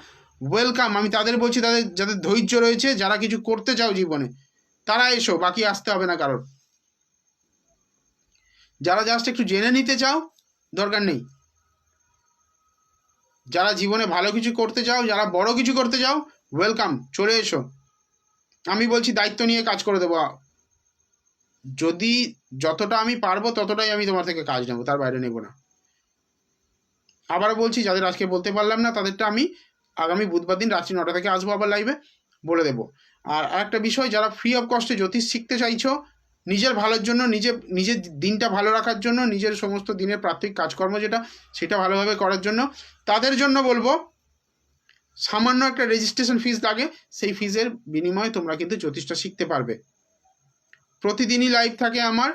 ওয়েলকাম। আমি তাদের বলছি, যাদের ধৈর্য রয়েছে, যারা কিছু করতে চাও জীবনে, তারা এসো, বাকি আসতে হবে না কারোর। যারা জাস্ট একটু জেনে নিতে চাও, দরকার নেই। যারা জীবনে ভালো কিছু করতে চাও, যারা বড় কিছু করতে চাও, ওয়েলকাম, চলে এসো। আমি বলছি দায়িত্ব নিয়ে কাজ করে দেবো। যদি যতটা আমি পারবো ততটাই আমি তোমার থেকে কাজ নেবো, তার বাইরে নেব না। আবার বলছি, যাদের আজকে বলতে পারলাম না তাদেরটা আমি আগামী বুধবার দিন রাত্রি 9টা থেকে আসবো আবার লাইভে, বলে দেবো। আর একটা বিষয়, যারা ফ্রি অফ কস্টে জ্যোতিষ শিখতে চাইছো, নিজের ভালোর জন্য, নিজের দিনটা ভালো রাখার জন্য, নিজের সমস্ত দিনের প্রাত্যহিক কাজকর্ম সেটা ভালোভাবে করার জন্য, তাদের জন্য বলবো, সামান্য একটা রেজিস্ট্রেশন ফিস লাগে, সেই ফিজের বিনিময়ে তোমরা কিন্তু জ্যোতিষটা শিখতে পারবে। প্রতিদিনই লাইভ থাকে আমার।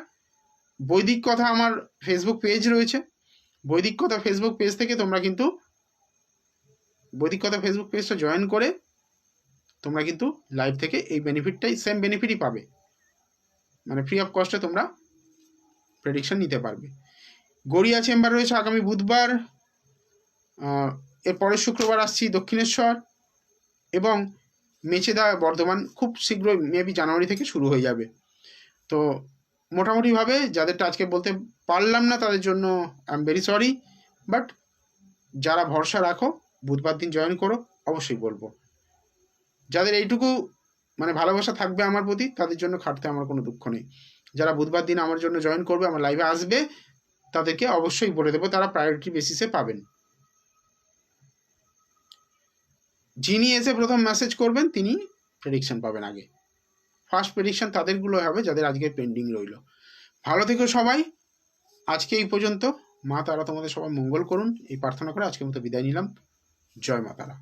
বৈদিক কথা আমার ফেসবুক পেজ রয়েছে, বৈদিক কথা ফেসবুক পেজ থেকে তোমরা কিন্তু বৈদিক কথা ফেসবুক পেজটা জয়েন করে তোমরা কিন্তু লাইভ থেকে এই বেনিফিটটাই, সেম বেনিফিটই পাবে, মানে ফ্রি অফ কস্টে তোমরা প্রেডিকশন নিতে পারবে। গড়িয়া চেম্বার রয়েছে আগামী বুধবার, এর পরের শুক্রবার আসছি দক্ষিণেশ্বর, এবং মেচেদা বর্ধমান খুব শীঘ্রই, মেবি জানুয়ারি থেকে শুরু হয়ে যাবে। তো মোটামুটিভাবে যাদেরটা আজকে বলতে পারলাম না তাদের জন্য I am very sorry, but যারা ভরসা রাখো বুধবার দিন জয়েন করো, অবশ্যই বলবো। যাদের এইটুকু মানে ভালোবাসা থাকবে আমার প্রতি, তাদের জন্য খাটতে আমার কোনো দুঃখ নেই। যারা বুধবার দিন আমার জন্য জয়েন করবে, আমার লাইভে আসবে, তাদেরকে অবশ্যই বলে দেবো, তারা প্রায়োরিটি বেসিসে পাবেন। যিনি এসে প্রথম মেসেজ করবেন তিনি প্রেডিকশন পাবেন আগে। ফার্স্ট প্রেডিকশন তাদেরগুলো হবে যাদের আজকে পেন্ডিং রইল। ভালো থেকো সবাই, আজকে এই পর্যন্ত। মা তারা তোমাদের সবাই মঙ্গল করুন, এই প্রার্থনা করে আজকের মতো বিদায় নিলাম। জয় মা তারা।